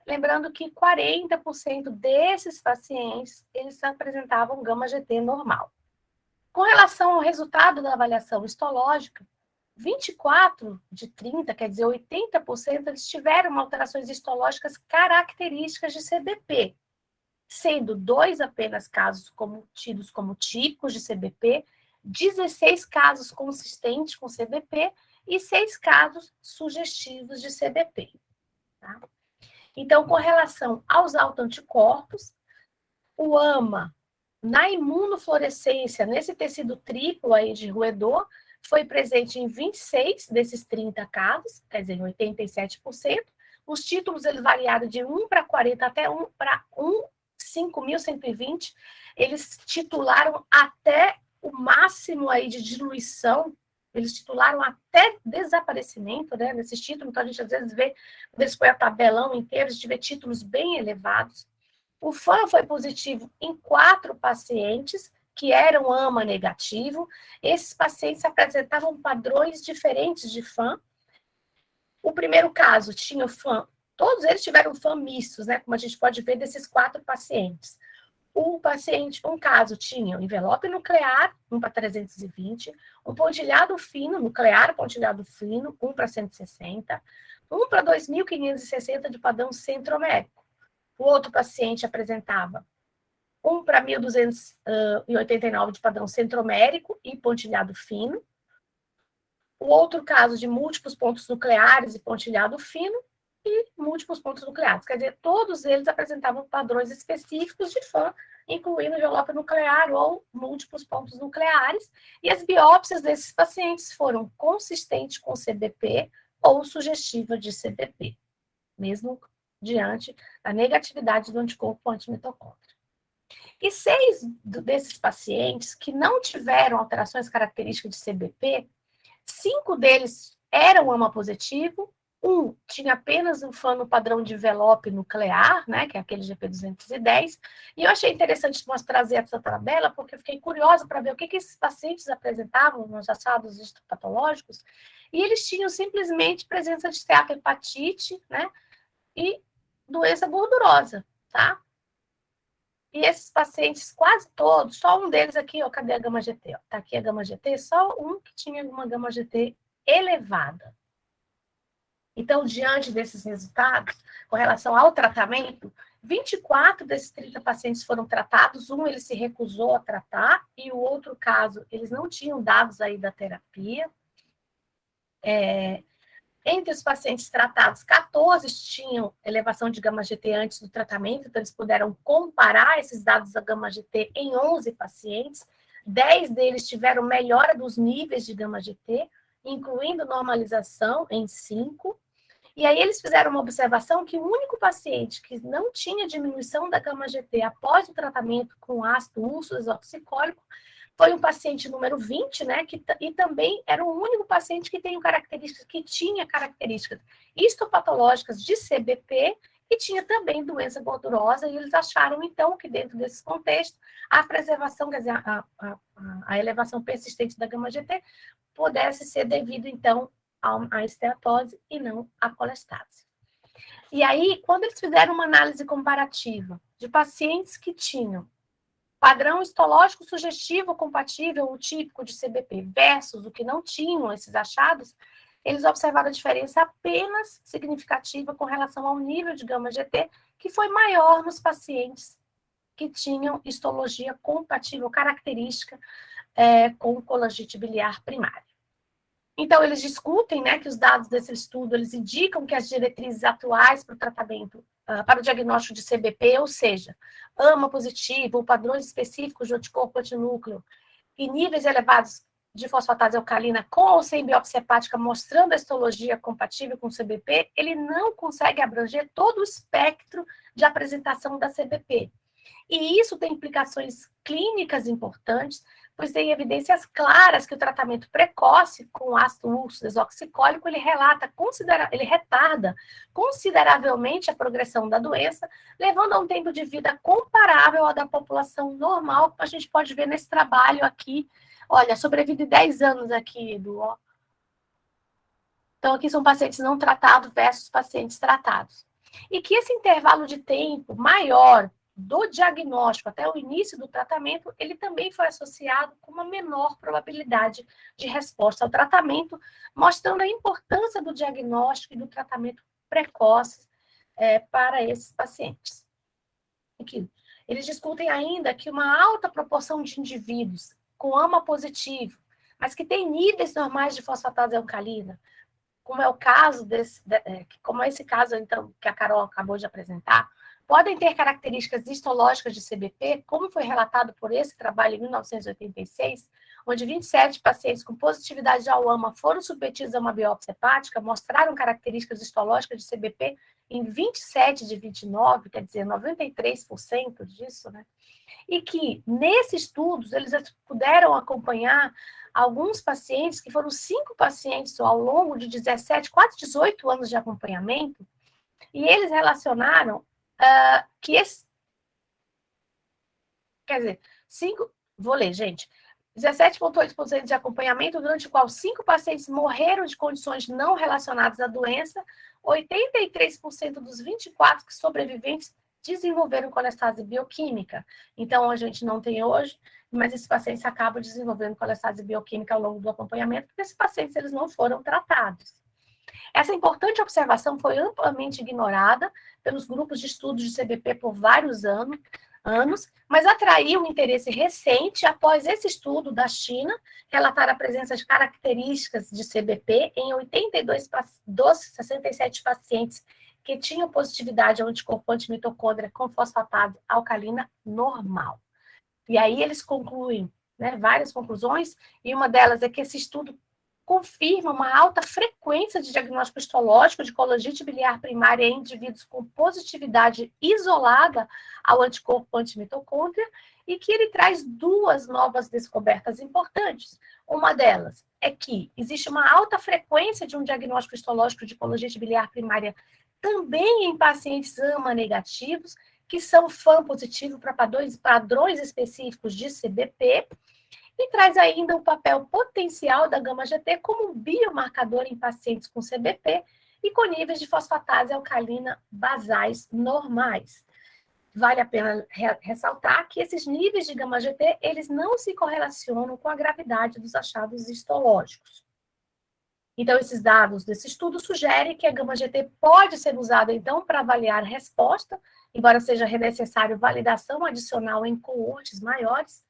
lembrando que 40% desses pacientes eles apresentavam gama-GT normal. Com relação ao resultado da avaliação histológica, 24 de 30, quer dizer, 80%, eles tiveram alterações histológicas características de CBP, sendo 2 apenas casos tidos como típicos de CBP, 16 casos consistentes com CBP e 6 casos sugestivos de CBP. Tá? Então, com relação aos autoanticorpos, o AMA, na imunofluorescência, nesse tecido triplo aí de roedor, foi presente em 26 desses 30 casos, quer dizer, em 87%. Os títulos eles variaram de 1 para 40 até 1 para 5.120. Eles titularam até o máximo aí de diluição, eles titularam até desaparecimento, né, nesses títulos. Então, a gente às vezes vê, quando eles põem a tabelão inteira, a gente vê títulos bem elevados. O FAM foi positivo em 4 pacientes, que eram AMA negativo. Esses pacientes apresentavam padrões diferentes de FAM. O primeiro caso tinha o FAM, todos eles tiveram FAM mistos, né, como a gente pode ver desses 4 pacientes. Um caso tinha um envelope nuclear, 1 para 320, um pontilhado fino, nuclear pontilhado fino, 1 para 160, 1 para 2.560 de padrão centromérico. O outro paciente apresentava 1 para 1.289 de padrão centromérico e pontilhado fino. O outro caso de múltiplos pontos nucleares e pontilhado fino e múltiplos pontos nucleares. Quer dizer, todos eles apresentavam padrões específicos de FAM incluindo envelope nuclear ou múltiplos pontos nucleares, e as biópsias desses pacientes foram consistentes com CBP ou sugestiva de CBP, mesmo diante da negatividade do anticorpo antimitocôndrio. E 6 desses pacientes que não tiveram alterações características de CBP, 5 deles eram AMA positivo, 1 tinha apenas um fano padrão de envelope nuclear, né, que é aquele GP210, e eu achei interessante trazer essa tabela, porque eu fiquei curiosa para ver o que esses pacientes apresentavam nos achados histopatológicos, e eles tinham simplesmente presença de esteatohepatite, né, e doença gordurosa, tá? E esses pacientes, quase todos, só um deles aqui, ó, cadê a gama-GT? Tá aqui a gama-GT, só um que tinha uma gama-GT elevada. Então, diante desses resultados, com relação ao tratamento, 24 desses 30 pacientes foram tratados, um ele se recusou a tratar, e o outro caso, eles não tinham dados aí da terapia. Entre os pacientes tratados, 14 tinham elevação de gama-GT antes do tratamento, então eles puderam comparar esses dados da gama-GT em 11 pacientes, 10 deles tiveram melhora dos níveis de gama-GT, incluindo normalização em 5, e aí eles fizeram uma observação que o único paciente que não tinha diminuição da gama-GT após o tratamento com ácido ursodesoxicólico foi um paciente número 20, né, e também era o único paciente que tinha características histopatológicas de CBP e tinha também doença gordurosa, e eles acharam, então, que dentro desse contexto, a preservação, quer dizer, a elevação persistente da gama-GT pudesse ser devido, então, à esteatose e não à colestase. E aí, quando eles fizeram uma análise comparativa de pacientes que tinham padrão histológico sugestivo compatível ou típico de CBP versus o que não tinham esses achados, eles observaram a diferença apenas significativa com relação ao nível de gama-GT, que foi maior nos pacientes que tinham histologia compatível, característica com colangite biliar primária. Então, eles discutem, né, que os dados desse estudo, eles indicam que as diretrizes atuais para o tratamento, para o diagnóstico de CBP, ou seja, AMA positivo, padrões específicos de anticorpo antinúcleo e níveis elevados de fosfatase alcalina com ou sem biópsia hepática, mostrando a histologia compatível com CBP, ele não consegue abranger todo o espectro de apresentação da CBP. E isso tem implicações clínicas importantes, pois tem evidências claras que o tratamento precoce com ácido ursodesoxicólico, ele retarda consideravelmente a progressão da doença, levando a um tempo de vida comparável ao da população normal, que a gente pode ver nesse trabalho aqui. Olha, sobrevida de 10 anos aqui, Edu, ó. Então, aqui são pacientes não tratados versus pacientes tratados. E que esse intervalo de tempo maior do diagnóstico até o início do tratamento, ele também foi associado com uma menor probabilidade de resposta ao tratamento, mostrando a importância do diagnóstico e do tratamento precoce para esses pacientes. Aqui, eles discutem ainda que uma alta proporção de indivíduos com AMA positivo, mas que tem níveis normais de fosfatase alcalina, como é o caso como é esse caso, então, que a Carol acabou de apresentar, podem ter características histológicas de CBP, como foi relatado por esse trabalho em 1986, onde 27 pacientes com positividade ao AMA foram submetidos a uma biópsia hepática, mostraram características histológicas de CBP em 27 de 29, quer dizer, 93% disso, né? E que, nesses estudos, eles puderam acompanhar alguns pacientes, que foram 5 pacientes ao longo de 17, quase 18 anos de acompanhamento, e eles relacionaram que esse... Quer dizer, 5... Vou ler, gente. 17,8% de acompanhamento, durante o qual 5 pacientes morreram de condições não relacionadas à doença, 83% dos 24 sobreviventes desenvolveram colestase bioquímica. Então, a gente não tem hoje, mas esses pacientes acabam desenvolvendo colestase bioquímica ao longo do acompanhamento, porque esses pacientes eles não foram tratados. Essa importante observação foi amplamente ignorada pelos grupos de estudos de CBP por vários anos, mas atraiu um interesse recente após esse estudo da China relatar a presença de características de CBP em 82 dos 67 pacientes que tinham positividade ao anticorpo antimitocôndria com fosfatase alcalina normal. E aí eles concluem, né, várias conclusões, e uma delas é que esse estudo confirma uma alta frequência de diagnóstico histológico de colangite biliar primária em indivíduos com positividade isolada ao anticorpo antimitocôndria, e que ele traz duas novas descobertas importantes. Uma delas é que existe uma alta frequência de um diagnóstico histológico de colangite biliar primária também em pacientes AMA negativos, que são FAM positivo para padrões específicos de CBP, e traz ainda o papel potencial da gama-GT como biomarcador em pacientes com CBP e com níveis de fosfatase alcalina basais normais. Vale a pena ressaltar que esses níveis de gama-GT, eles não se correlacionam com a gravidade dos achados histológicos. Então, esses dados desse estudo sugerem que a gama-GT pode ser usada, então, para avaliar a resposta, embora seja necessário validação adicional em coortes maiores,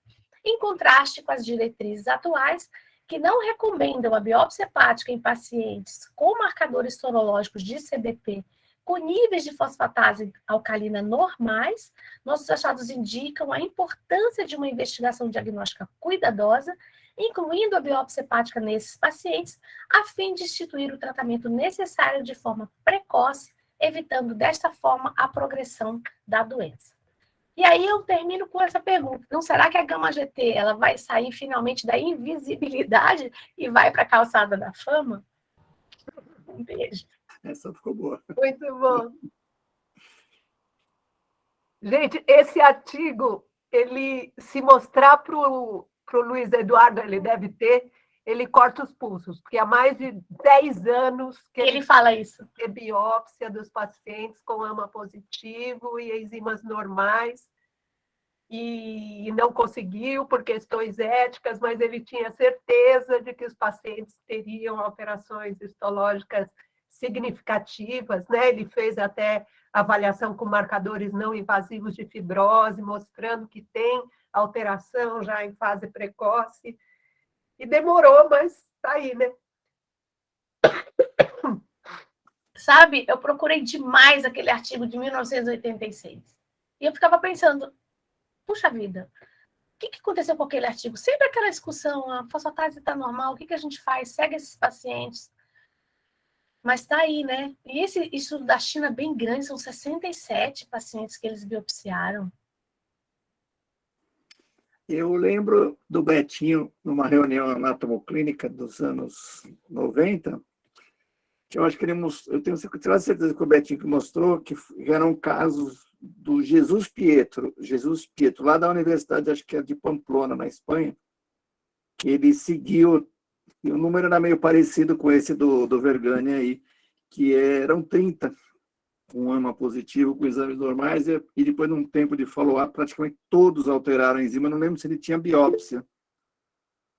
em contraste com as diretrizes atuais, que não recomendam a biópsia hepática em pacientes com marcadores sorológicos de CBP com níveis de fosfatase alcalina normais. Nossos achados indicam a importância de uma investigação diagnóstica cuidadosa, incluindo a biópsia hepática nesses pacientes, a fim de instituir o tratamento necessário de forma precoce, evitando desta forma a progressão da doença. E aí eu termino com essa pergunta: não será que a gama-GT ela vai sair finalmente da invisibilidade e vai para a calçada da fama? Um beijo. Essa ficou boa. Muito bom. Gente, esse artigo, ele, se mostrar para o Luiz Eduardo, ele deve ter, ele corta os pulsos, porque há mais de 10 anos que ele fala isso. É biópsia dos pacientes com AMA positivo e enzimas normais, e não conseguiu por questões éticas, mas ele tinha certeza de que os pacientes teriam alterações histológicas significativas, né? Ele fez até avaliação com marcadores não invasivos de fibrose, mostrando que tem alteração já em fase precoce, e demorou, mas está aí, né? Sabe, eu procurei demais aquele artigo de 1986, e eu ficava pensando, puxa vida, o que aconteceu com aquele artigo? Sempre aquela discussão, a fosfatase está normal, o que a gente faz? Segue esses pacientes. Mas está aí, né? E esse estudo da China é bem grande, são 67 pacientes que eles biopsiaram. Eu lembro do Betinho, numa reunião anatomoclínica dos anos 90, que eu acho que ele mostrou, eu tenho certeza que o Betinho que mostrou que eram casos do Jesus Pietro, lá da Universidade, acho que é de Pamplona, na Espanha, que ele seguiu. E o número era meio parecido com esse do Vergani aí, que eram 30 com AMA positivo, com exames normais, e depois de um tempo de follow-up, praticamente todos alteraram a enzima. Não lembro se ele tinha biópsia,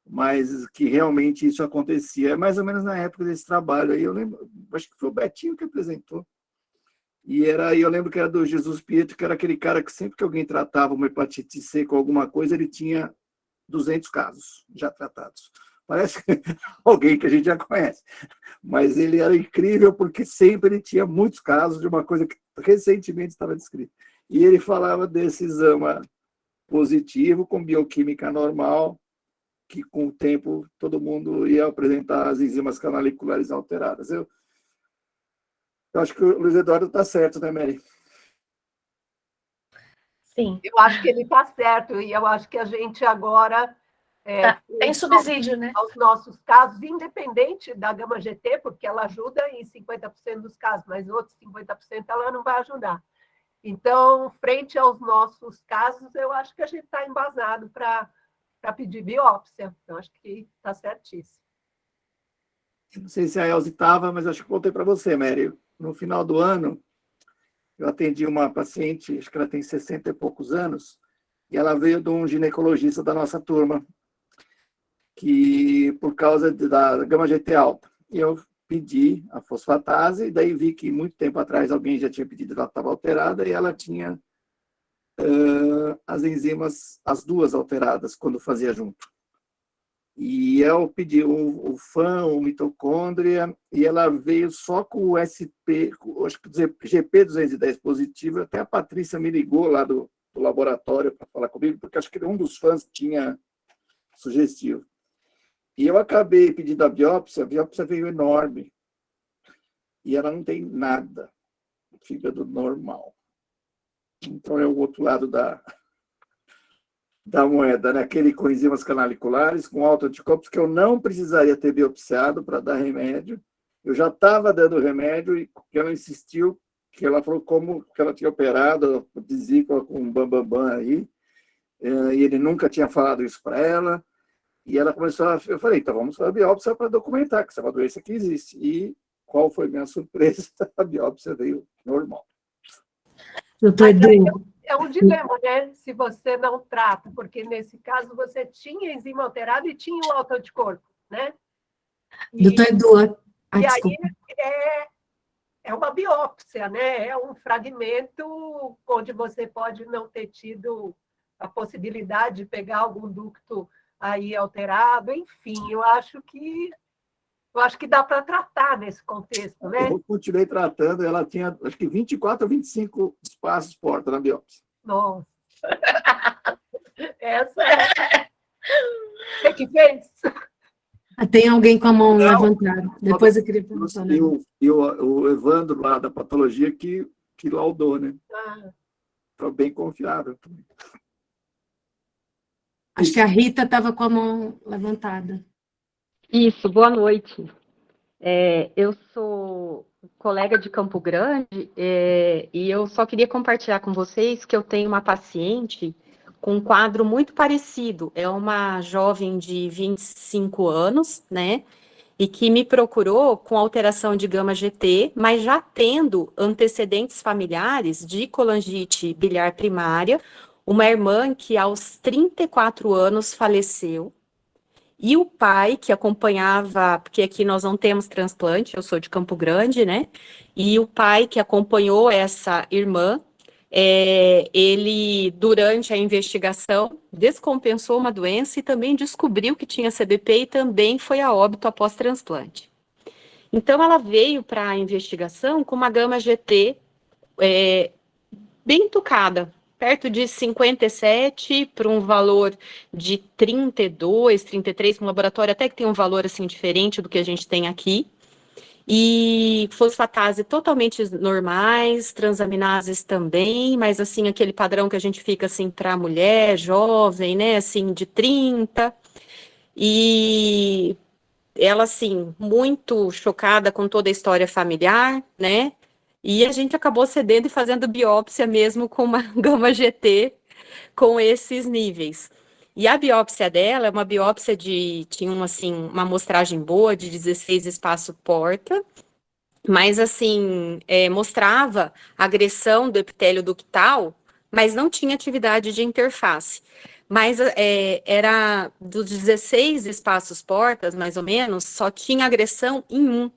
mas que realmente isso acontecia. É mais ou menos na época desse trabalho aí, eu lembro, acho que foi o Betinho que apresentou. E eu lembro que era do Jesus Pietro, que era aquele cara que sempre que alguém tratava uma hepatite C com alguma coisa, ele tinha 200 casos já tratados. Parece alguém que a gente já conhece. Mas ele era incrível porque sempre ele tinha muitos casos de uma coisa que recentemente estava descrita. E ele falava desse AMA positivo com bioquímica normal, que com o tempo todo mundo ia apresentar as enzimas canaliculares alteradas. Eu acho que o Luiz Eduardo está certo, né, Mary? Sim. Eu acho que ele está certo, e eu acho que a gente agora... tem subsídio, né? Aos nossos casos, independente da gama-GT, porque ela ajuda em 50% dos casos, mas outros 50% ela não vai ajudar. Então, frente aos nossos casos, eu acho que a gente está embasado para pedir biópsia. Eu acho que está certíssimo. Eu não sei se a Elze estava, mas acho que voltei para você, Mary. No final do ano, eu atendi uma paciente, acho que ela tem 60 e poucos anos, e ela veio de um ginecologista da nossa turma, que por causa da gama-GT alta. E eu pedi a fosfatase, e daí vi que muito tempo atrás alguém já tinha pedido, ela estava alterada, e ela tinha as enzimas, as duas alteradas, quando fazia junto. E eu pedi o FAM, o mitocôndria, e ela veio só com o SP, acho que GP210 positivo. Até a Patrícia me ligou lá do laboratório para falar comigo, porque acho que um dos fãs tinha sugestivo. E eu acabei pedindo a biópsia veio enorme. E ela não tem nada, fígado normal. Então é o outro lado da moeda, né? Aquele com enzimas canaliculares, com autoanticorpos, que eu não precisaria ter biopsiado para dar remédio. Eu já estava dando remédio e ela insistiu, que ela falou como que ela tinha operado vesícula com um bambambam aí, e ele nunca tinha falado isso para ela. E ela começou eu falei, então vamos fazer a biópsia para documentar que essa é uma doença que existe. E qual foi minha surpresa? A biópsia veio normal. Doutor Edu. É um dilema, né? Se você não trata, porque nesse caso você tinha enzima alterada e tinha o autoanticorpo, né? Doutor Edu. E aí é uma biópsia, né? É um fragmento onde você pode não ter tido a possibilidade de pegar algum ducto aí alterado, enfim, eu acho que dá para tratar nesse contexto, né? Eu continuei tratando, ela tinha, acho que 24 ou 25 espaços porta na biópsia. Nossa! Essa é... Você que fez? Tem alguém com a mão levantada. Depois eu queria perguntar. E o Evandro, lá da patologia, que laudou, né? Foi bem confiável também. Acho que a Rita estava com a mão levantada. Isso, boa noite. Eu sou colega de Campo Grande e eu só queria compartilhar com vocês que eu tenho uma paciente com um quadro muito parecido. É uma jovem de 25 anos, né? E que me procurou com alteração de gama-GT, mas já tendo antecedentes familiares de colangite biliar primária, uma irmã que aos 34 anos faleceu, e o pai que acompanhava, porque aqui nós não temos transplante, eu sou de Campo Grande, né? E o pai que acompanhou essa irmã, ele, durante a investigação, descompensou uma doença e também descobriu que tinha CBP e também foi a óbito após transplante. Então, ela veio para a investigação com uma gama-GT bem tucada, perto de 57 para um valor de 32, 33, um laboratório até que tem um valor assim diferente do que a gente tem aqui. E fosfatase totalmente normais, transaminases também, mas assim, aquele padrão que a gente fica assim para mulher, jovem, né, assim, de 30. E ela, assim, muito chocada com toda a história familiar, né, e a gente acabou cedendo e fazendo biópsia mesmo com uma gama-GT com esses níveis. E a biópsia dela é uma biópsia tinha uma amostragem boa de 16 espaço porta, mas assim, mostrava agressão do epitélio ductal, mas não tinha atividade de interface. Mas era dos 16 espaços portas, mais ou menos, só tinha agressão em um.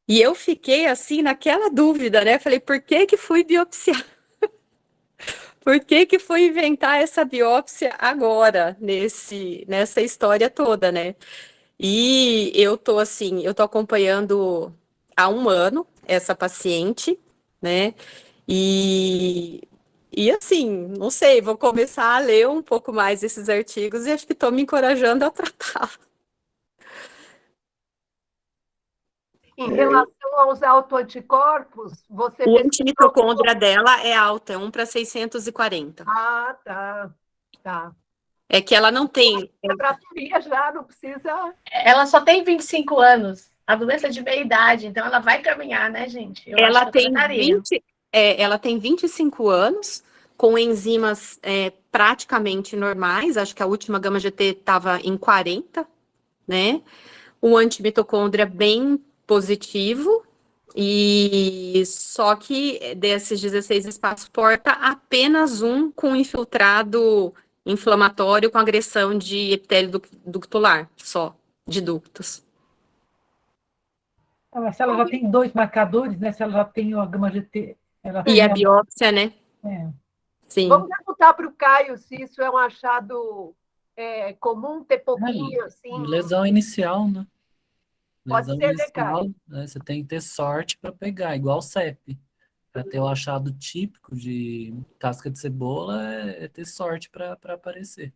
E eu fiquei assim naquela dúvida, né? Falei, por que fui biopsiar? Por que fui inventar essa biópsia agora, nessa história toda, né? E eu tô acompanhando há 1 ano essa paciente, né? E assim, não sei, vou começar a ler um pouco mais esses artigos e acho que estou me encorajando a tratar. Em relação aos autoanticorpos, você... O antimitocôndria dela é alta, é 1 para 640. Ah, tá. É que ela não tem... Terapia já, não precisa... Ela só tem 25 anos, a doença de meia-idade, então ela vai caminhar, né, gente? Ela tem 25 anos, com enzimas praticamente normais, acho que a última gama-GT estava em 40, né? O antimitocôndria bem positivo, e só que desses 16 espaços porta, apenas um com infiltrado inflamatório com agressão de epitélio ductular, só, de ductos. Se ela já tem 2 marcadores, né? Se ela já tem a gama-GT... E a biópsia, né? É. Sim. Vamos perguntar para o Caio se isso é um achado comum ter pouquinho, assim? Lesão inicial, né? Pode Lesão ser, né, inicial, Caio? né? Você tem que ter sorte para pegar, igual o CEP. Para ter o achado típico de casca de cebola é ter sorte para aparecer.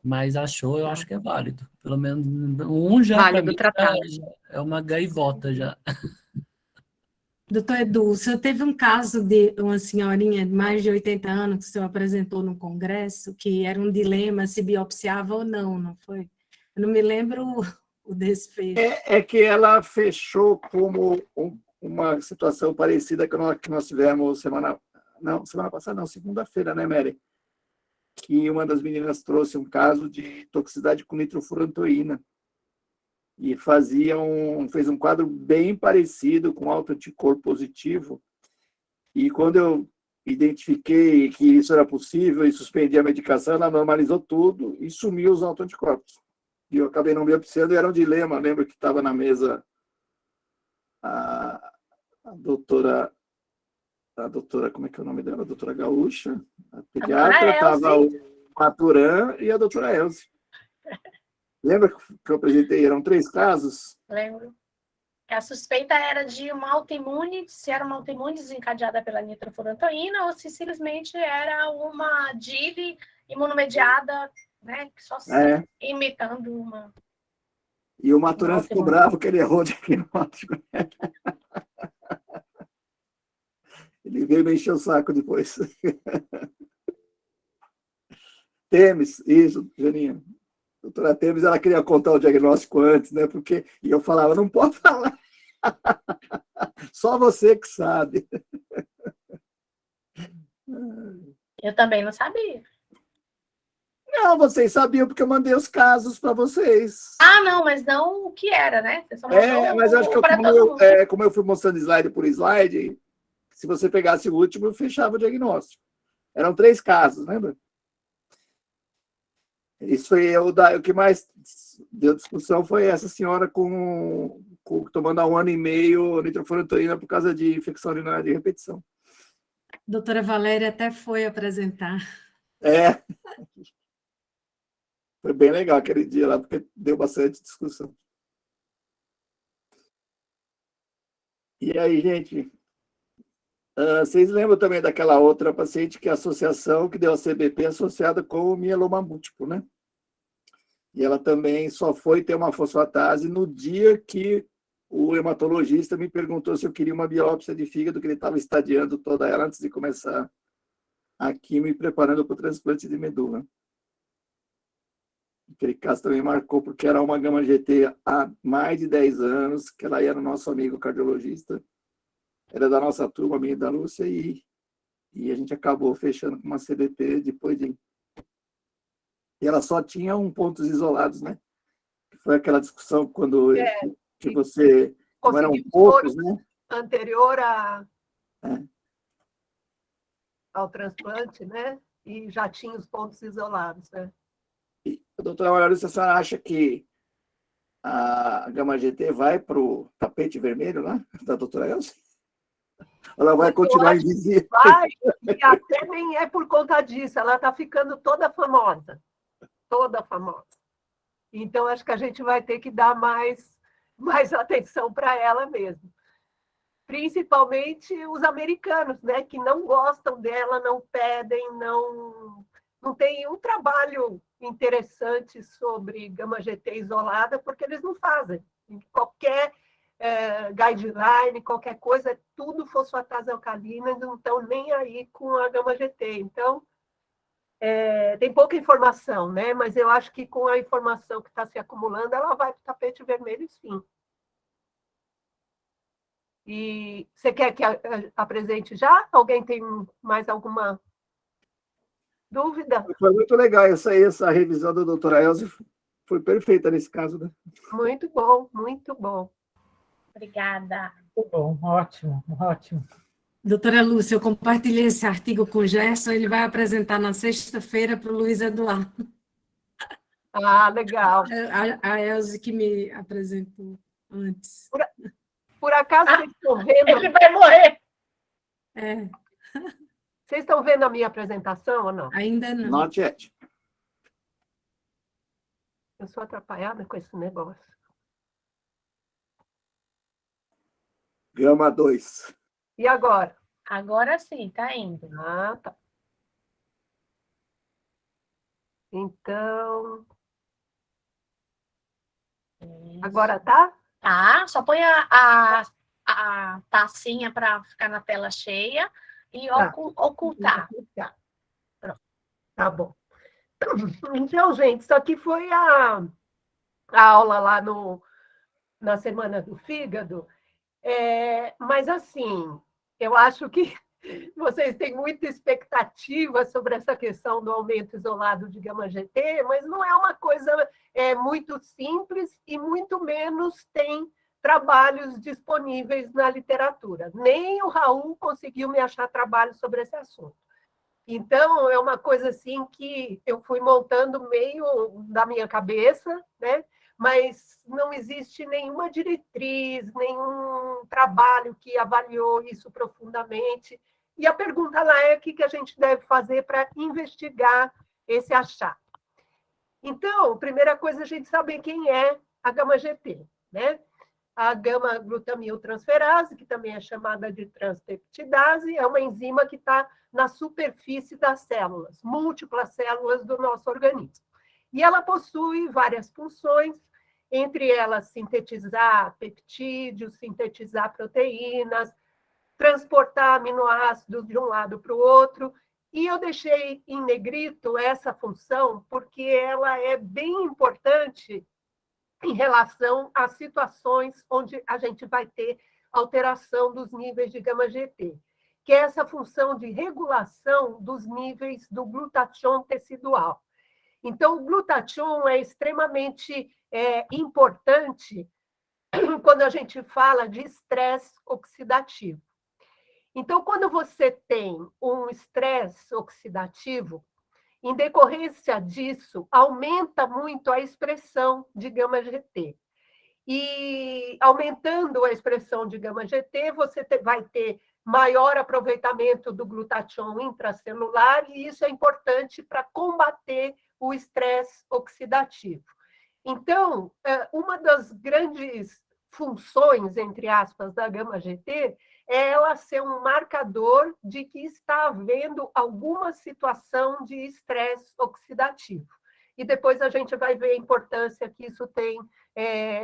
Mas achou, eu acho que é válido. Pelo menos um já, para Válido mim, tratar. já é uma gaivota já. Doutor Edu, o senhor teve um caso de uma senhorinha de mais de 80 anos que o senhor apresentou no congresso, que era um dilema se biopsiava ou não, não foi? Eu não me lembro o desfecho. É que ela fechou como uma situação parecida que nós tivemos semana passada, não, segunda-feira, né, Mary? Que uma das meninas trouxe um caso de toxicidade com nitrofurantoína e fez um quadro bem parecido com alto anticorpo positivo. E quando eu identifiquei que isso era possível e suspendi a medicação, ela normalizou tudo e sumiu os autoanticorpos. E eu acabei não biopsiando, e era um dilema. Eu lembro que estava na mesa a doutora, como é que é o nome dela? A doutora Gaúcha, a pediatra, estava o Maturan e a doutora Elze. Lembra que eu apresentei? Eram 3 casos? Lembro. A suspeita era de uma autoimune, se era uma autoimune desencadeada pela nitrofurantoína ou se simplesmente era uma DILI imunomediada, né, só imitando uma... E o Maturan ficou bravo que ele errou o diagnóstico. Ele veio me encher o saco depois. Temes, isso, Janinha. A doutora Temes, ela queria contar o diagnóstico antes, né? E eu falava, não pode falar. Só você que sabe. Eu também não sabia. Não, vocês sabiam porque eu mandei os casos para vocês. Ah, não, mas não o que era, né? Você só mandou Mas acho que como eu fui mostrando slide por slide, se você pegasse o último, eu fechava o diagnóstico. Eram 3 casos, lembra? Isso foi o que mais deu discussão, foi essa senhora tomando há 1 ano e meio nitrofurantoína por causa de infecção urinária de repetição. Doutora Valéria até foi apresentar. Foi bem legal aquele dia lá, porque deu bastante discussão. E aí, gente, vocês lembram também daquela outra paciente que é a associação que deu a CBP associada com o mieloma múltiplo, né? E ela também só foi ter uma fosfatase no dia que o hematologista me perguntou se eu queria uma biópsia de fígado, que ele estava estadiando toda ela antes de começar a quimio e preparando para o transplante de medula. Aquele caso também marcou, porque era uma gama GT há mais de 10 anos, que ela era nosso amigo cardiologista, era da nossa turma, minha e da Lúcia, e a gente acabou fechando com uma CBP depois de... E ela só tinha pontos isolados, né? Foi aquela discussão quando que você... Como eram poucos, né? Anterior ao transplante, né? E já tinha os pontos isolados, né? Doutora Maria, a senhora acha que a gama GT vai para o tapete vermelho lá, da doutora Elza? Ela vai continuar invisível? Vai, e até nem é por conta disso, ela está ficando toda famosa. Toda famosa. Então, acho que a gente vai ter que dar mais atenção para ela mesmo. Principalmente os americanos, né, que não gostam dela, não pedem, não tem um trabalho interessante sobre gama GT isolada, porque eles não fazem. Qualquer guideline, qualquer coisa, é tudo fosfatase alcalina, não estão nem aí com a gama GT. Então, tem pouca informação, né? Mas eu acho que com a informação que está se acumulando, ela vai para o tapete vermelho, sim. E você quer que apresente já? Alguém tem mais alguma dúvida? Foi muito legal essa revisão da doutora Elza, foi perfeita nesse caso, né? Muito bom, muito bom. Obrigada. Muito bom, ótimo, ótimo. Doutora Lúcia, eu compartilhei esse artigo com o Gerson, ele vai apresentar na sexta-feira para o Luiz Eduardo. Ah, legal. A Elze que me apresentou antes. Por acaso vocês estão vendo... Ele vai morrer. Vocês estão vendo a minha apresentação ou não? Ainda não. Not yet. Eu sou atrapalhada com esse negócio. Gama 2. E agora? Agora sim, tá indo. Ah, tá. Então... Agora tá? Tá, só põe a tacinha para ficar na tela cheia e Tá. ocultar. Pronto. Tá bom. Então, gente, isso aqui foi a aula lá na Semana do Fígado. Mas, assim, eu acho que vocês têm muita expectativa sobre essa questão do aumento isolado de gama-GT, mas não é uma coisa muito simples e muito menos tem trabalhos disponíveis na literatura. Nem o Raul conseguiu me achar trabalho sobre esse assunto. Então, é uma coisa assim que eu fui montando meio da minha cabeça, né? Mas não existe nenhuma diretriz, nenhum trabalho que avaliou isso profundamente. E a pergunta lá é o que a gente deve fazer para investigar esse achado. Então, a primeira coisa é a gente saber quem é a gama-GT, né? A gama-glutamiltransferase, que também é chamada de transpeptidase, é uma enzima que está na superfície das células, múltiplas células do nosso organismo. E ela possui várias funções, entre elas sintetizar peptídeos, sintetizar proteínas, transportar aminoácidos de um lado para o outro. E eu deixei em negrito essa função porque ela é bem importante em relação às situações onde a gente vai ter alteração dos níveis de gama-GT, que é essa função de regulação dos níveis do glutatião tecidual. Então, o glutatião é extremamente importante quando a gente fala de estresse oxidativo. Então, quando você tem um estresse oxidativo, em decorrência disso, aumenta muito a expressão de gama-GT. E aumentando a expressão de gama-GT, você vai ter maior aproveitamento do glutatião intracelular, e isso é importante para combater o estresse oxidativo. Então, uma das grandes funções, entre aspas, da gama-GT é ela ser um marcador de que está havendo alguma situação de estresse oxidativo. E depois a gente vai ver a importância que isso tem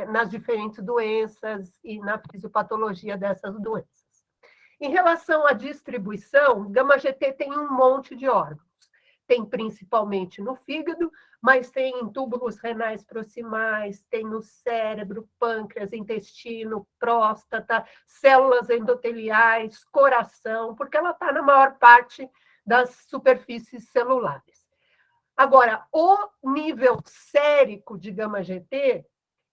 nas diferentes doenças e na fisiopatologia dessas doenças. Em relação à distribuição, gama-GT tem um monte de órgãos. Tem principalmente no fígado, mas tem em túbulos renais proximais, tem no cérebro, pâncreas, intestino, próstata, células endoteliais, coração, porque ela está na maior parte das superfícies celulares. Agora, o nível sérico de gama-GT,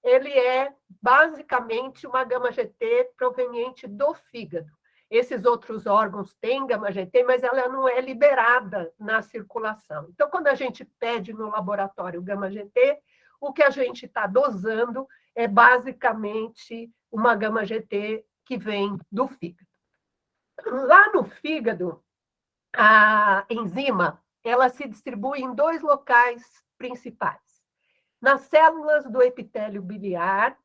ele é basicamente uma gama-GT proveniente do fígado. Esses outros órgãos têm gama-GT, mas ela não é liberada na circulação. Então, quando a gente pede no laboratório gama-GT, o que a gente está dosando é basicamente uma gama-GT que vem do fígado. Lá no fígado, a enzima ela se distribui em dois locais principais. Nas células do epitélio biliar,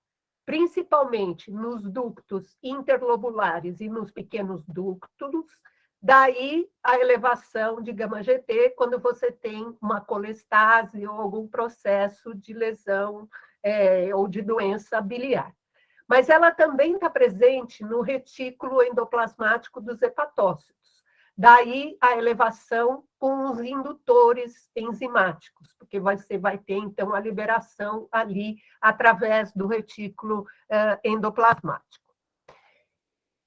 principalmente nos ductos interlobulares e nos pequenos ductos, daí a elevação de gama-GT quando você tem uma colestase ou algum processo de lesão ou de doença biliar. Mas ela também está presente no retículo endoplasmático dos hepatócitos. Daí a elevação com os indutores enzimáticos, porque você vai ter, então, a liberação ali através do retículo endoplasmático.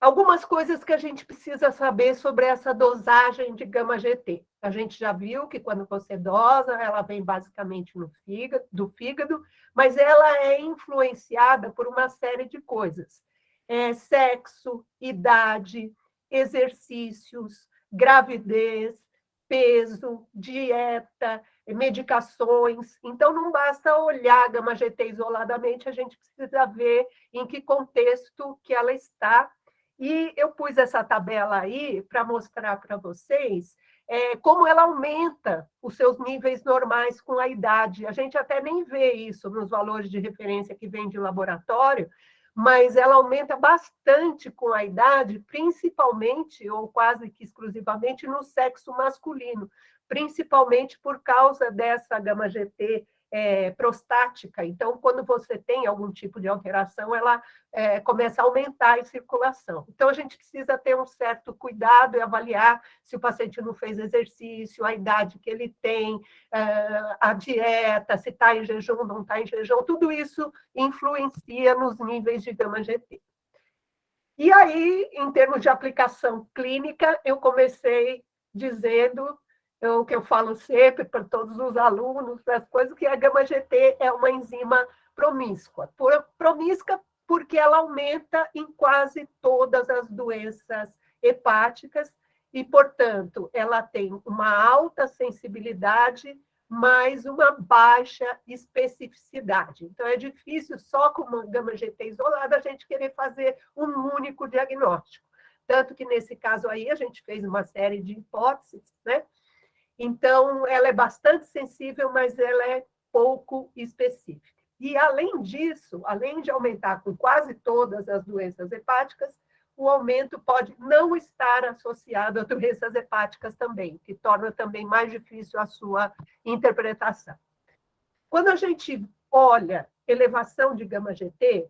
Algumas coisas que a gente precisa saber sobre essa dosagem de gama-GT. A gente já viu que quando você dosa, ela vem basicamente do fígado, mas ela é influenciada por uma série de coisas. Sexo, idade, exercícios, gravidez, peso, dieta, medicações. Então, não basta olhar a gama-GT isoladamente, a gente precisa ver em que contexto que ela está E eu pus essa tabela aí para mostrar para vocês como ela aumenta os seus níveis normais com a idade. A gente até nem vê isso nos valores de referência que vem de laboratório, mas ela aumenta bastante com a idade, principalmente, ou quase que exclusivamente, no sexo masculino, principalmente por causa dessa gama-GT prostática. Então, quando você tem algum tipo de alteração, ela começa a aumentar em circulação. Então, a gente precisa ter um certo cuidado e avaliar se o paciente não fez exercício, a idade que ele tem, a dieta, se está em jejum, não está em jejum, tudo isso influencia nos níveis de gama-GT. E aí, em termos de aplicação clínica, eu comecei dizendo o que eu falo sempre para todos os alunos, para as coisas, que a gama-GT é uma enzima promíscua. Promíscua porque ela aumenta em quase todas as doenças hepáticas e, portanto, ela tem uma alta sensibilidade, mas uma baixa especificidade. Então, é difícil, só com uma gama-GT isolada, a gente querer fazer um único diagnóstico. Tanto que, nesse caso aí, a gente fez uma série de hipóteses, né? Então, ela é bastante sensível, mas ela é pouco específica. E, além disso, além de aumentar com quase todas as doenças hepáticas, o aumento pode não estar associado a doenças hepáticas também, que torna também mais difícil a sua interpretação. Quando a gente olha elevação de gama-GT,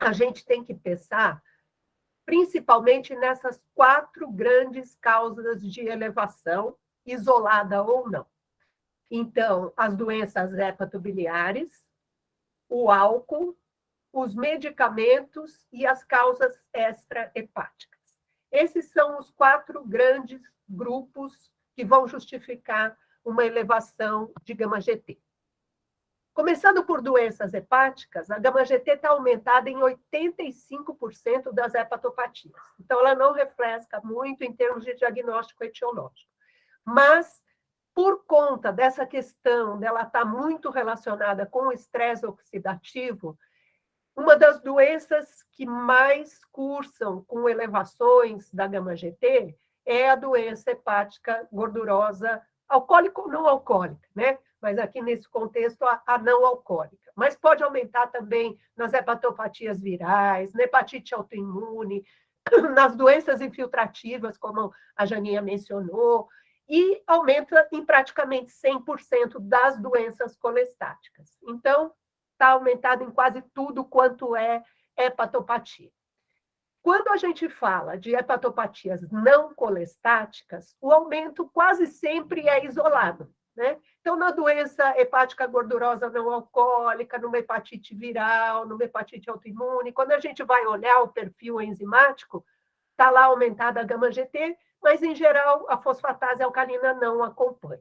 a gente tem que pensar principalmente nessas 4 grandes causas de elevação, isolada ou não. Então, as doenças hepatobiliares, o álcool, os medicamentos e as causas extrahepáticas. Esses são os 4 grandes grupos que vão justificar uma elevação de gama-GT. Começando por doenças hepáticas, a gama-GT está aumentada em 85% das hepatopatias. Então, ela não refresca muito em termos de diagnóstico etiológico. Mas, por conta dessa questão dela estar muito relacionada com o estresse oxidativo, uma das doenças que mais cursam com elevações da gama-GT é a doença hepática gordurosa, alcoólica ou não alcoólica, né? Mas aqui nesse contexto, a não alcoólica. Mas pode aumentar também nas hepatopatias virais, na hepatite autoimune, nas doenças infiltrativas, como a Janinha mencionou, e aumenta em praticamente 100% das doenças colestáticas. Então, está aumentado em quase tudo quanto é hepatopatia. Quando a gente fala de hepatopatias não colestáticas, o aumento quase sempre é isolado, né? Então, na doença hepática gordurosa não alcoólica, numa hepatite viral, numa hepatite autoimune, quando a gente vai olhar o perfil enzimático, está lá aumentada a gama-GT, mas, em geral, a fosfatase alcalina não acompanha.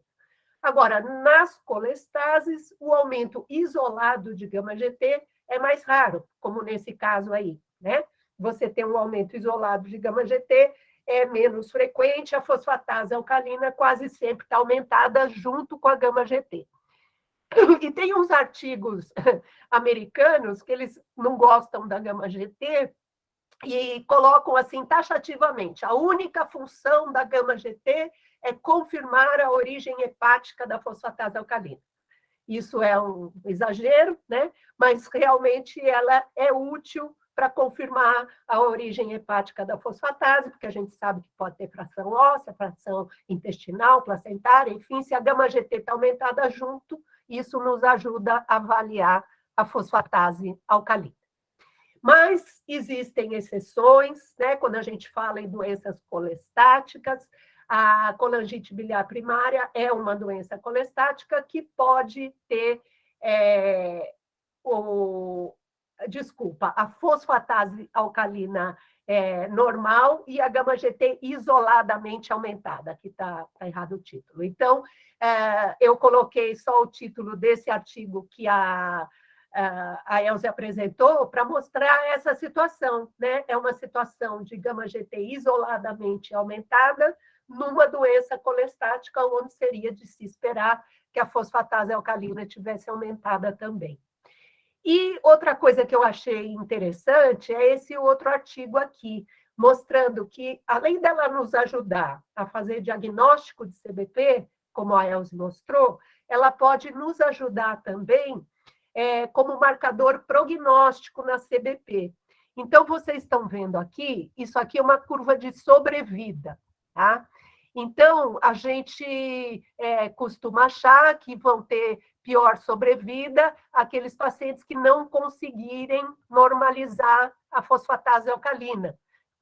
Agora, nas colestases, o aumento isolado de gama-GT é mais raro, como nesse caso aí, né? Você tem um aumento isolado de gama-GT, é menos frequente, a fosfatase alcalina quase sempre está aumentada junto com a gama-GT. E tem uns artigos americanos que eles não gostam da gama-GT, e colocam assim taxativamente: a única função da gama-GT é confirmar a origem hepática da fosfatase alcalina. Isso é um exagero, né? Mas realmente ela é útil para confirmar a origem hepática da fosfatase, porque a gente sabe que pode ter fração óssea, fração intestinal, placentária, enfim, se a gama-GT está aumentada junto, isso nos ajuda a avaliar a fosfatase alcalina. Mas existem exceções, né? Quando a gente fala em doenças colestáticas, a colangite biliar primária é uma doença colestática que pode ter a fosfatase alcalina normal e a gama-GT isoladamente aumentada. Aqui está errado o título. Então, eu coloquei só o título desse artigo que a Elze apresentou para mostrar essa situação, né? É uma situação de gama-GT isoladamente aumentada numa doença colestática, onde seria de se esperar que a fosfatase alcalina tivesse aumentada também. E outra coisa que eu achei interessante é esse outro artigo aqui, mostrando que, além dela nos ajudar a fazer diagnóstico de CBP, como a Elze mostrou, ela pode nos ajudar também como marcador prognóstico na CBP. Então, vocês estão vendo aqui, isso aqui é uma curva de sobrevida, tá? Então, a gente costuma achar que vão ter pior sobrevida aqueles pacientes que não conseguirem normalizar a fosfatase alcalina,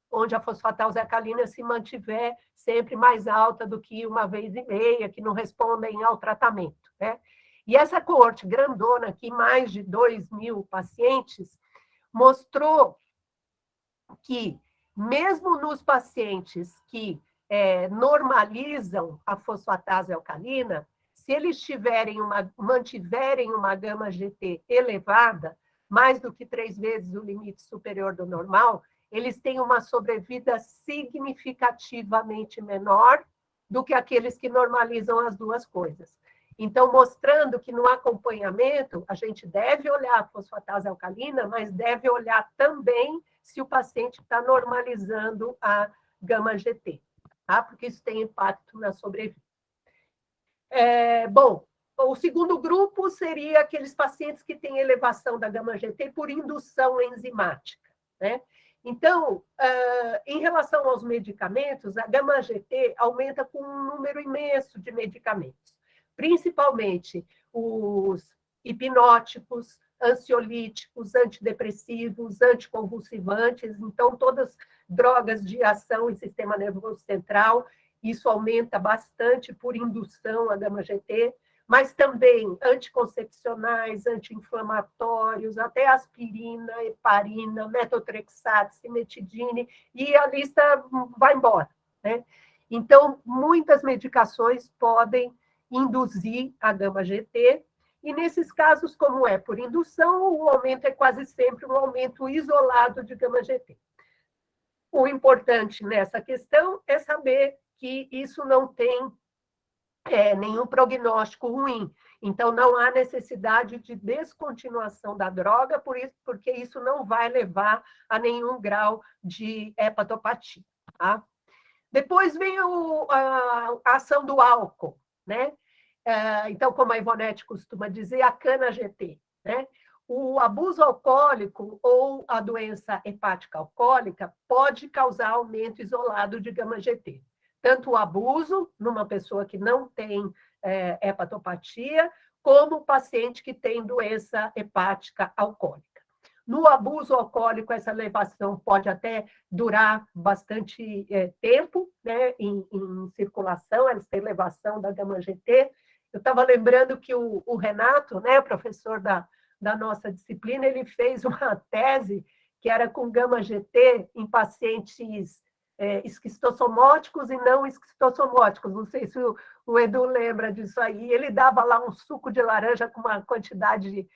onde a fosfatase alcalina se mantiver sempre mais alta do que 1,5 vezes, que não respondem ao tratamento, né? E essa coorte grandona aqui, mais de 2.000 pacientes, mostrou que, mesmo nos pacientes que normalizam a fosfatase alcalina, se eles mantiverem uma gama-GT elevada, mais do que 3 vezes o limite superior do normal, eles têm uma sobrevida significativamente menor do que aqueles que normalizam as duas coisas. Então, mostrando que no acompanhamento, a gente deve olhar a fosfatase alcalina, mas deve olhar também se o paciente está normalizando a gama-GT, tá? Porque isso tem impacto na sobrevida. Bom, o segundo grupo seria aqueles pacientes que têm elevação da gama-GT por indução enzimática, né? Então, em relação aos medicamentos, a gama-GT aumenta com um número imenso de medicamentos, principalmente os hipnóticos, ansiolíticos, antidepressivos, anticonvulsivantes, então todas drogas de ação em sistema nervoso central, isso aumenta bastante por indução a gama-GT, mas também anticoncepcionais, anti-inflamatórios, até aspirina, heparina, metotrexato, cimetidine, e a lista vai embora, né? Então, muitas medicações podem induzir a gama-GT, e nesses casos, como é por indução, o aumento é quase sempre um aumento isolado de gama-GT. O importante nessa questão é saber que isso não tem nenhum prognóstico ruim. Então, não há necessidade de descontinuação da droga, porque isso não vai levar a nenhum grau de hepatopatia, tá? Depois vem a ação do álcool, né? Então, como a Ivonete costuma dizer, a cana-GT, né? O abuso alcoólico ou a doença hepática alcoólica pode causar aumento isolado de gama-GT. Tanto o abuso, numa pessoa que não tem hepatopatia, como o paciente que tem doença hepática alcoólica. No abuso alcoólico, essa elevação pode até durar bastante tempo, né, em circulação, essa elevação da gama-GT. Eu estava lembrando que o Renato, né, professor da nossa disciplina, ele fez uma tese que era com gama-GT em pacientes esquistossomóticos e não esquistossomóticos. Não sei se o Edu lembra disso aí. Ele dava lá um suco de laranja com uma quantidade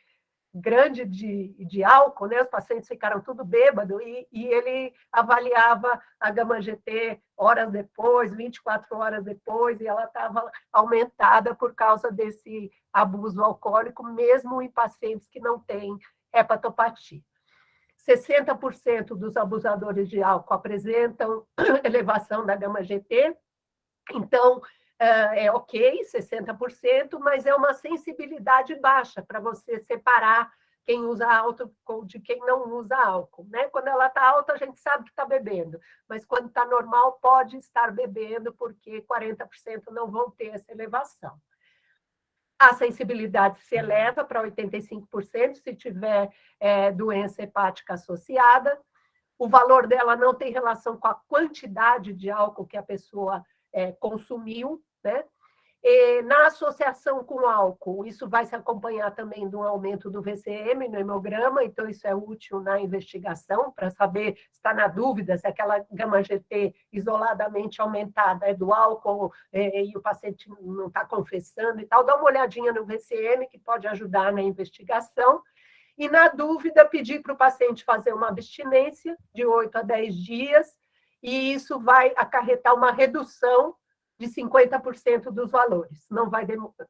grande de álcool, né? Os pacientes ficaram tudo bêbados e ele avaliava a gama-GT horas depois, 24 horas depois, e ela estava aumentada por causa desse abuso alcoólico, mesmo em pacientes que não têm hepatopatia. 60% dos abusadores de álcool apresentam elevação da gama-GT, então é ok, 60%, mas é uma sensibilidade baixa para você separar quem usa álcool de quem não usa álcool, né? Quando ela está alta, a gente sabe que está bebendo, mas quando está normal, pode estar bebendo, porque 40% não vão ter essa elevação. A sensibilidade se eleva para 85% se tiver doença hepática associada. O valor dela não tem relação com a quantidade de álcool que a pessoa consumiu, né? E na associação com álcool, isso vai se acompanhar também de um aumento do VCM no hemograma, então isso é útil na investigação, para saber se está na dúvida se aquela gama-GT isoladamente aumentada é do álcool e o paciente não está confessando e tal. Dá uma olhadinha no VCM, que pode ajudar na investigação. E, na dúvida, pedir para o paciente fazer uma abstinência de 8 a 10 dias, e isso vai acarretar uma redução de 50% dos valores. Não vai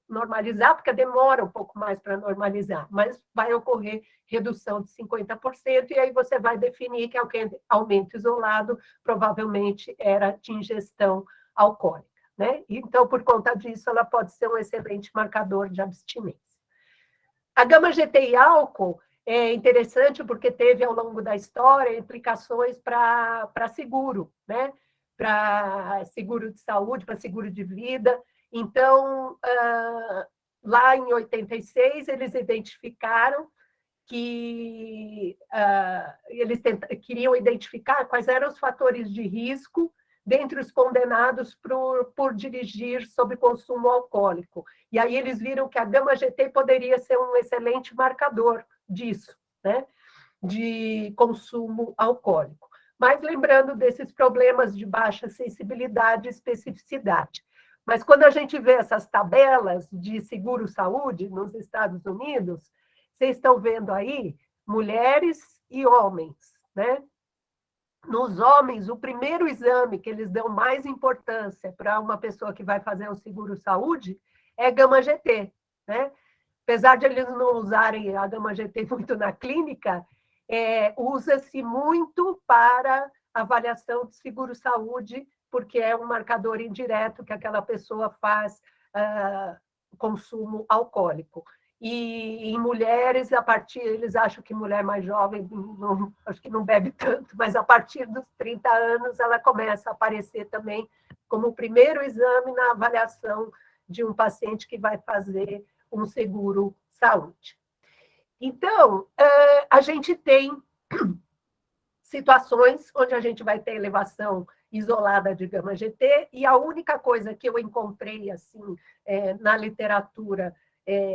normalizar, porque demora um pouco mais para normalizar, mas vai ocorrer redução de 50%, e aí você vai definir que aquele aumento isolado provavelmente era de ingestão alcoólica, né? Então, por conta disso, ela pode ser um excelente marcador de abstinência. A gama-GT álcool é interessante porque teve, ao longo da história, implicações para seguro, né? Para seguro de saúde, para seguro de vida. Então, lá em 86, eles identificaram que eles queriam identificar quais eram os fatores de risco dentre os condenados por dirigir sob consumo alcoólico. E aí eles viram que a gama-GT poderia ser um excelente marcador disso, né? De consumo alcoólico. Mas lembrando desses problemas de baixa sensibilidade e especificidade. Mas quando a gente vê essas tabelas de seguro-saúde nos Estados Unidos, vocês estão vendo aí mulheres e homens, né? Nos homens, o primeiro exame que eles dão mais importância para uma pessoa que vai fazer o seguro-saúde é gama-GT, né? Apesar de eles não usarem a gama-GT muito na clínica, usa-se muito para avaliação de seguro-saúde, porque é um marcador indireto que aquela pessoa faz consumo alcoólico. E em mulheres, eles acham que mulher mais jovem acho que não bebe tanto, mas a partir dos 30 anos ela começa a aparecer também como o primeiro exame na avaliação de um paciente que vai fazer um seguro-saúde. Então, a gente tem situações onde a gente vai ter elevação isolada de gama-GT, e a única coisa que eu encontrei assim, na literatura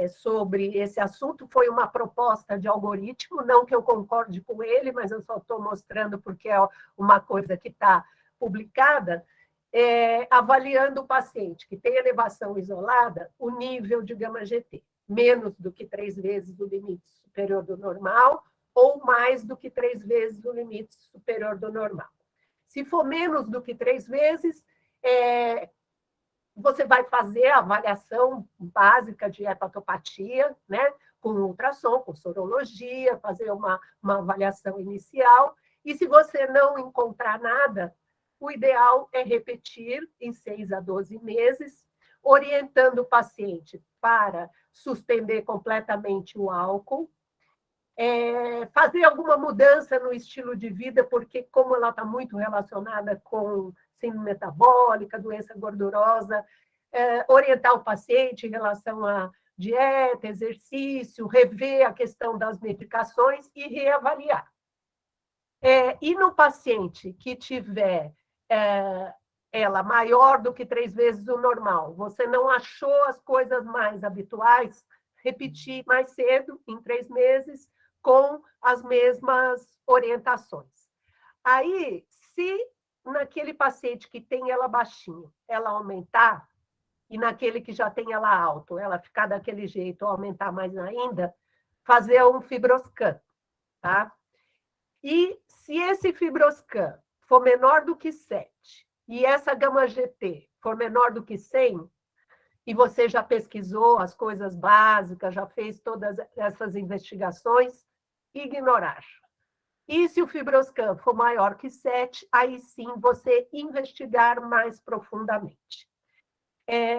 sobre esse assunto foi uma proposta de algoritmo, não que eu concorde com ele, mas eu só estou mostrando porque é uma coisa que está publicada, avaliando o paciente que tem elevação isolada, o nível de gama-GT, menos do que 3 vezes o limite superior do normal, ou mais do que 3 vezes o limite superior do normal. Se for menos do que 3 vezes, você vai fazer a avaliação básica de hepatopatia, né? Com ultrassom, com sorologia, fazer uma avaliação inicial, e se você não encontrar nada, o ideal é repetir em 6 a 12 meses, orientando o paciente para suspender completamente o álcool, fazer alguma mudança no estilo de vida, porque como ela está muito relacionada com síndrome metabólica, doença gordurosa, orientar o paciente em relação a dieta, exercício, rever a questão das medicações e reavaliar. E no paciente que tiver ela maior do que 3 vezes o normal, você não achou as coisas mais habituais, repetir mais cedo, em 3 meses, com as mesmas orientações. Aí, se naquele paciente que tem ela baixinho, ela aumentar, e naquele que já tem ela alto, ela ficar daquele jeito ou aumentar mais ainda, fazer um fibroscan, tá? E se esse fibroscan for menor do que 7, e essa gama-GT for menor do que 100, e você já pesquisou as coisas básicas, já fez todas essas investigações, ignorar. E se o fibroscan for maior que 7, aí sim você investigar mais profundamente.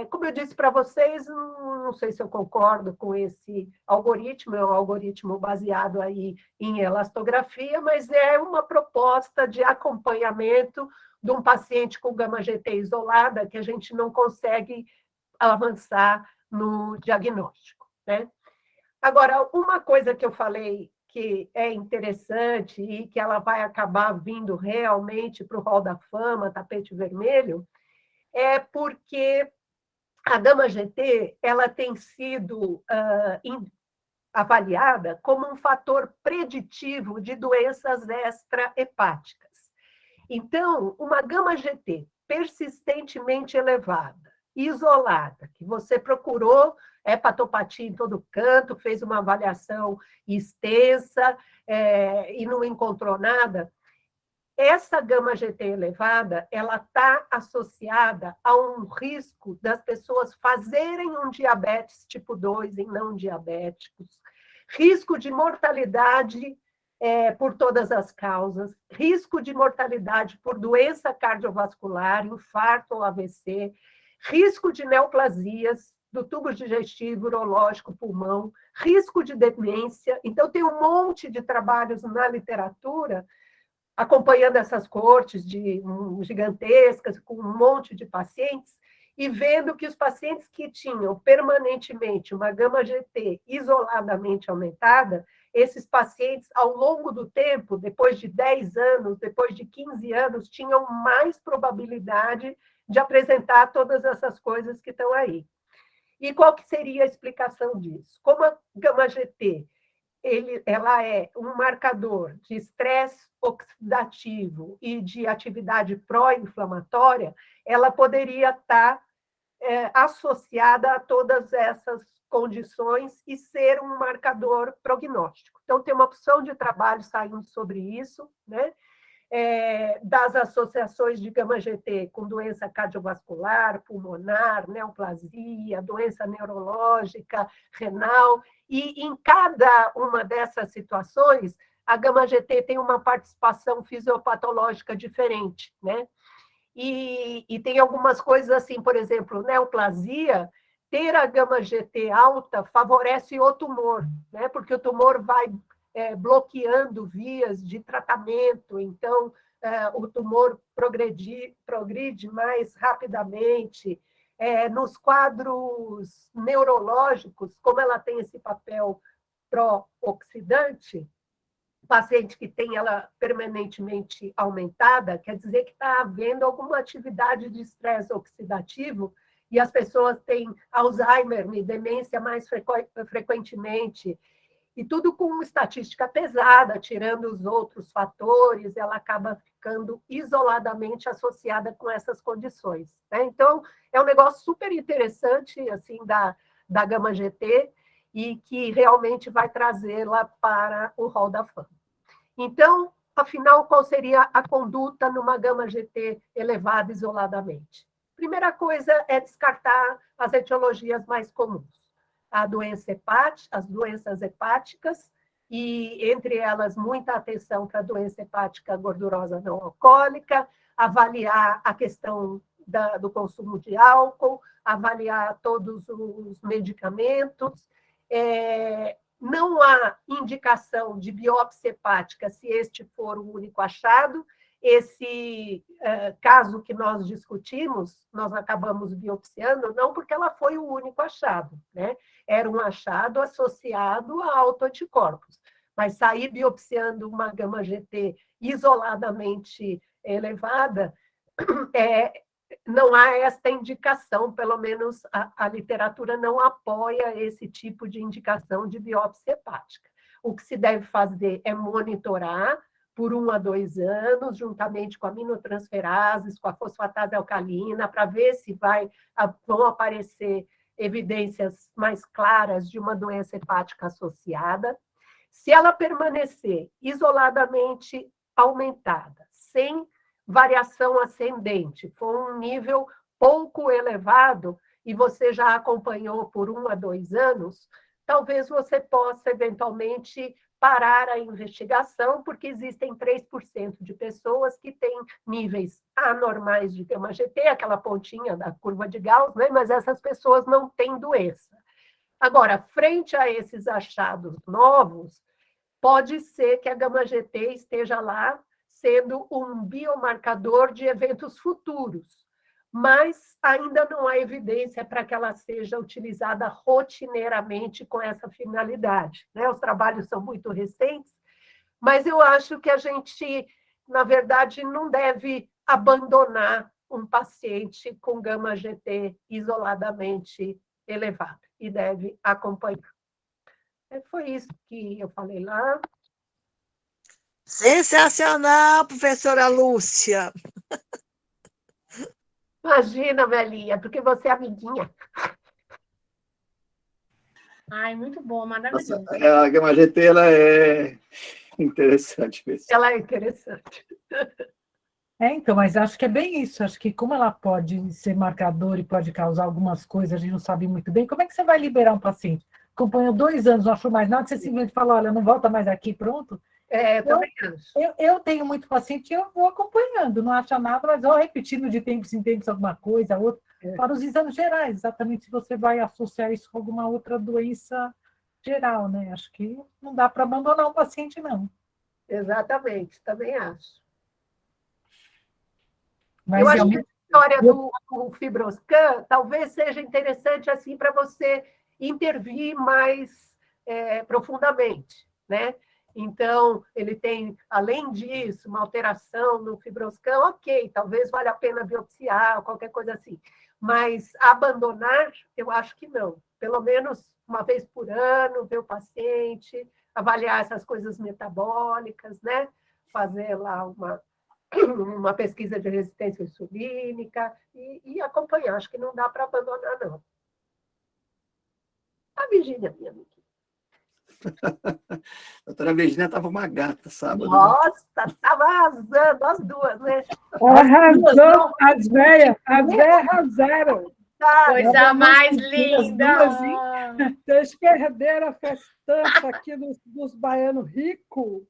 Como eu disse para vocês, não sei se eu concordo com esse algoritmo, é um algoritmo baseado aí em elastografia, mas é uma proposta de acompanhamento de um paciente com gama-GT isolada que a gente não consegue avançar no diagnóstico, né? Agora, uma coisa que eu falei que é interessante e que ela vai acabar vindo realmente para o Hall da Fama, tapete vermelho, é porque a gama-GT ela tem sido avaliada como um fator preditivo de doenças extrahepáticas. Então, uma gama-GT persistentemente elevada, isolada, que você procurou hepatopatia em todo canto, fez uma avaliação extensa e não encontrou nada, essa gama-GT elevada, ela está associada a um risco das pessoas fazerem um diabetes tipo 2 em não diabéticos, risco de mortalidade por todas as causas, risco de mortalidade por doença cardiovascular, infarto ou AVC, risco de neoplasias do tubo digestivo, urológico, pulmão, risco de demência. Então, tem um monte de trabalhos na literatura acompanhando essas coortes gigantescas, com um monte de pacientes, e vendo que os pacientes que tinham permanentemente uma gama-GT isoladamente aumentada, esses pacientes, ao longo do tempo, depois de 10 anos, depois de 15 anos, tinham mais probabilidade de apresentar todas essas coisas que estão aí. E qual que seria a explicação disso? Como a gama-GT ela é um marcador de estresse oxidativo e de atividade pró-inflamatória, ela poderia estar associada a todas essas condições e ser um marcador prognóstico. Então, tem uma opção de trabalho saindo sobre isso, né? Das associações de gama-GT com doença cardiovascular, pulmonar, neoplasia, doença neurológica, renal, e em cada uma dessas situações, a gama-GT tem uma participação fisiopatológica diferente, né? E tem algumas coisas assim, por exemplo, neoplasia, ter a gama-GT alta favorece o tumor, né? Porque o tumor vai bloqueando vias de tratamento, então o tumor progride mais rapidamente. Nos quadros neurológicos, como ela tem esse papel pró-oxidante, o paciente que tem ela permanentemente aumentada, quer dizer que está havendo alguma atividade de estresse oxidativo e as pessoas têm Alzheimer e demência mais frequentemente, e tudo com estatística pesada, tirando os outros fatores, ela acaba ficando isoladamente associada com essas condições, né? Então, é um negócio super interessante assim, da gama-GT e que realmente vai trazê-la para o rol da fama. Então, afinal, qual seria a conduta numa gama-GT elevada isoladamente? Primeira coisa é descartar as etiologias mais comuns. A doença hepática, as doenças hepáticas, e entre elas muita atenção para a doença hepática gordurosa não alcoólica, avaliar a questão do consumo de álcool, avaliar todos os medicamentos. Não há indicação de biópsia hepática se este for o único achado. Esse caso que nós discutimos, nós acabamos biopsiando, não porque ela foi o único achado, né? Era um achado associado a autoanticorpos, mas sair biopsiando uma gama-GT isoladamente elevada, não há esta indicação, pelo menos a literatura não apoia esse tipo de indicação de biópsia hepática. O que se deve fazer é monitorar por 1 a 2 anos, juntamente com a aminotransferases, com a fosfatase alcalina, para ver se vão aparecer evidências mais claras de uma doença hepática associada. Se ela permanecer isoladamente aumentada, sem variação ascendente, for um nível pouco elevado, e você já acompanhou por 1 a 2 anos, talvez você possa, eventualmente, parar a investigação, porque existem 3% de pessoas que têm níveis anormais de gama-GT, aquela pontinha da curva de Gauss, né? Mas essas pessoas não têm doença. Agora, frente a esses achados novos, pode ser que a gama-GT esteja lá sendo um biomarcador de eventos futuros, mas ainda não há evidência para que ela seja utilizada rotineiramente com essa finalidade, né? Os trabalhos são muito recentes, mas eu acho que a gente, na verdade, não deve abandonar um paciente com gama-GT isoladamente elevado e deve acompanhar. Foi isso que eu falei lá. Sensacional, professora Lúcia. Imagina, Melinha, porque você é amiguinha. Ai, muito bom, maravilhoso. A gama-GT ela é Interessante mesmo. Ela é interessante. Então, mas acho que é bem isso. Acho que como ela pode ser marcadora e pode causar algumas coisas, a gente não sabe muito bem, como é que você vai liberar um paciente? Acompanhou 2 anos, não achou mais nada, você simplesmente fala, olha, não volta mais aqui, pronto? Também acho. Eu tenho muito paciente e eu vou acompanhando, não acha nada, mas vou repetindo de tempos em tempos alguma coisa, outra, para os exames gerais, exatamente se você vai associar isso com alguma outra doença geral, né? Acho que não dá para abandonar um paciente, não. Exatamente, também acho. Mas eu acho que a história eu- do Fibroscan talvez seja interessante assim para você intervir mais profundamente, né? Então, ele tem, além disso, uma alteração no Fibroscan, ok, talvez valha a pena biopsiar, qualquer coisa assim. Mas abandonar, eu acho que não. Pelo menos uma vez por ano, ver o paciente, avaliar essas coisas metabólicas, né? Fazer lá uma pesquisa de resistência insulínica e acompanhar. Acho que não dá para abandonar, não. A Virgínia, minha amiga. A doutora Virgínia estava uma gata, sábado. Nossa, estava arrasando, as duas, né? Arrasou, as velhas arrasaram. Coisa mais linda! Vocês perderam a festança aqui dos baianos ricos.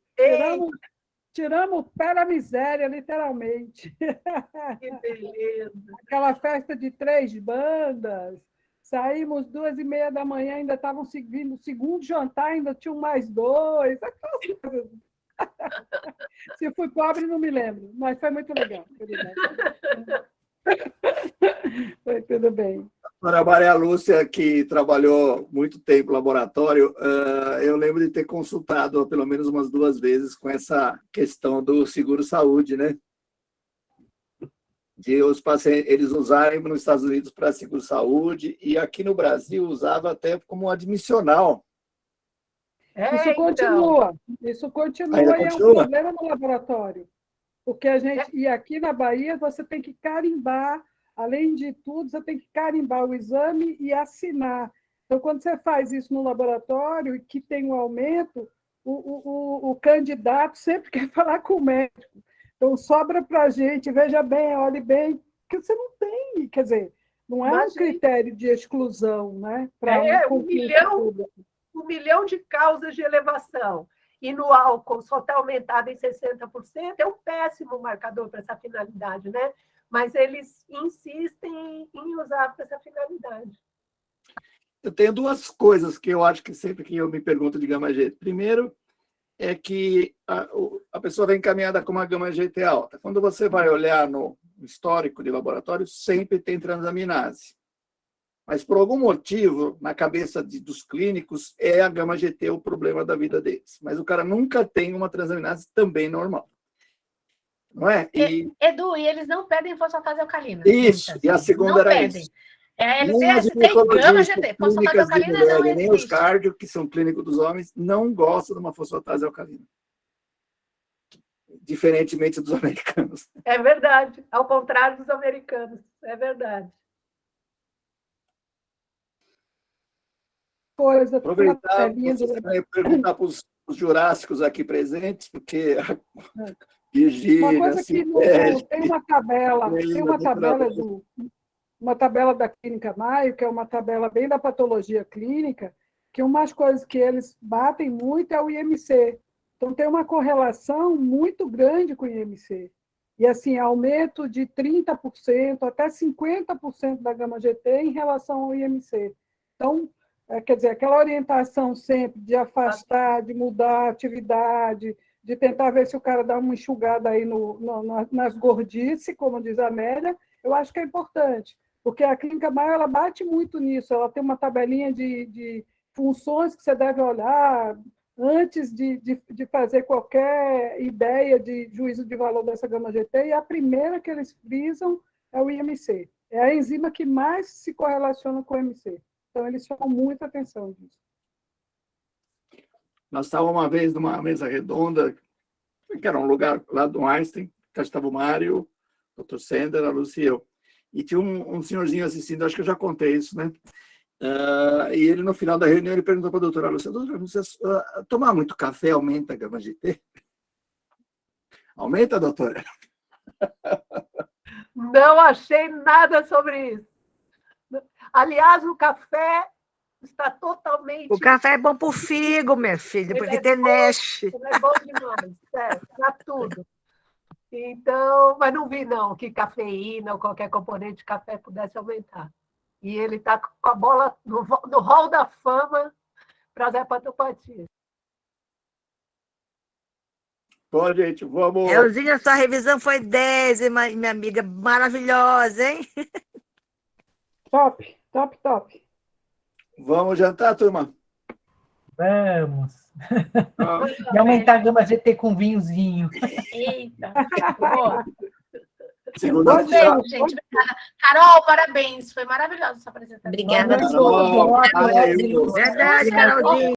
Tiramos o pé da miséria, literalmente. Que beleza! Aquela festa de 3 bandas. Saímos 2h30 da manhã, ainda estavam seguindo o segundo jantar, ainda tinham mais 2. Aquelas coisas. Se fui pobre, não me lembro, mas foi muito legal. Foi tudo bem. Para a Maria Lúcia, que trabalhou muito tempo no laboratório, eu lembro de ter consultado pelo menos umas 2 vezes com essa questão do seguro-saúde, né? De os pacientes eles usarem nos Estados Unidos para seguro-saúde e aqui no Brasil usava até como admissional. Isso continua e é um problema no laboratório, porque e aqui na Bahia você tem que carimbar, além de tudo, você tem que carimbar o exame e assinar. Então, quando você faz isso no laboratório e que tem um aumento, o candidato sempre quer falar com o médico. Então, sobra para a gente, veja bem, olhe bem, que você não tem, quer dizer, não é um critério de exclusão, né? Para um milhão de causas de elevação. E no álcool só está aumentado em 60%, é um péssimo marcador para essa finalidade, né? Mas eles insistem em usar para essa finalidade. Eu tenho 2 coisas que eu acho que sempre que eu me pergunto de gama-GT. Primeiro, é que a pessoa vem encaminhada com uma gama-GT alta. Quando você vai olhar no histórico de laboratório, sempre tem transaminase. Mas, por algum motivo, na cabeça dos clínicos, é a gama-GT o problema da vida deles. Mas o cara nunca tem uma transaminase também normal. Não é? Edu, e eles não pedem fosfatase alcalina. Isso, e a segunda era pedem. isso. É, Nem as LPS tem gama-GT, clínicas fosfatase de alcalina mulher, não nem os existe. cardio, que são clínicos dos homens, não gostam de uma fosfatase alcalina. Diferentemente dos americanos. É verdade, ao contrário dos americanos, é verdade. Aproveitar e perguntar para os jurássicos aqui presentes, porque Virgínia, uma coisa que tem uma tabela da Clínica Maio, que é uma tabela bem da patologia clínica, que umas coisas que eles batem muito é o IMC. Então, tem uma correlação muito grande com o IMC. E, assim, aumento de 30% até 50% da gama-GT em relação ao IMC. Então, quer dizer, aquela orientação sempre de afastar, de mudar a atividade, de tentar ver se o cara dá uma enxugada aí nas gordices, como diz a Amélia, eu acho que é importante, porque a Clínica Maio ela bate muito nisso, ela tem uma tabelinha de funções que você deve olhar antes de fazer qualquer ideia de juízo de valor dessa gama-GT, e a primeira que eles frisam é o IMC. É a enzima que mais se correlaciona com o IMC. Então, eles chamam muita atenção disso. Nós estávamos uma vez numa mesa redonda, que era um lugar lá do Einstein, que estava o Mário, o Dr. Sender, a Lúcia e eu. E tinha um senhorzinho assistindo, acho que eu já contei isso, né? E ele, no final da reunião, ele perguntou para a doutora Lúcia, tomar muito café aumenta a gama GT? Aumenta, doutora? Não achei nada sobre isso. Aliás, o café está totalmente... O café é bom para o fígado, minha filha, porque tem neste. Ele é bom demais, para tudo. Então, mas não vi, não, que cafeína ou qualquer componente de café pudesse aumentar. E ele está com a bola no hall da fama para as hepatopatias. Bom, gente, vamos... Elzinha, sua revisão foi 10, hein, minha amiga, maravilhosa, hein? Top, top, top. Vamos jantar, turma? Vamos. E aumentar a gama GT com vinhozinho. Eita, boa. Segunda-feira. Gente, Carol, parabéns. Foi maravilhosa essa apresentação. Obrigada. Carol, Verdade, Carolzinha.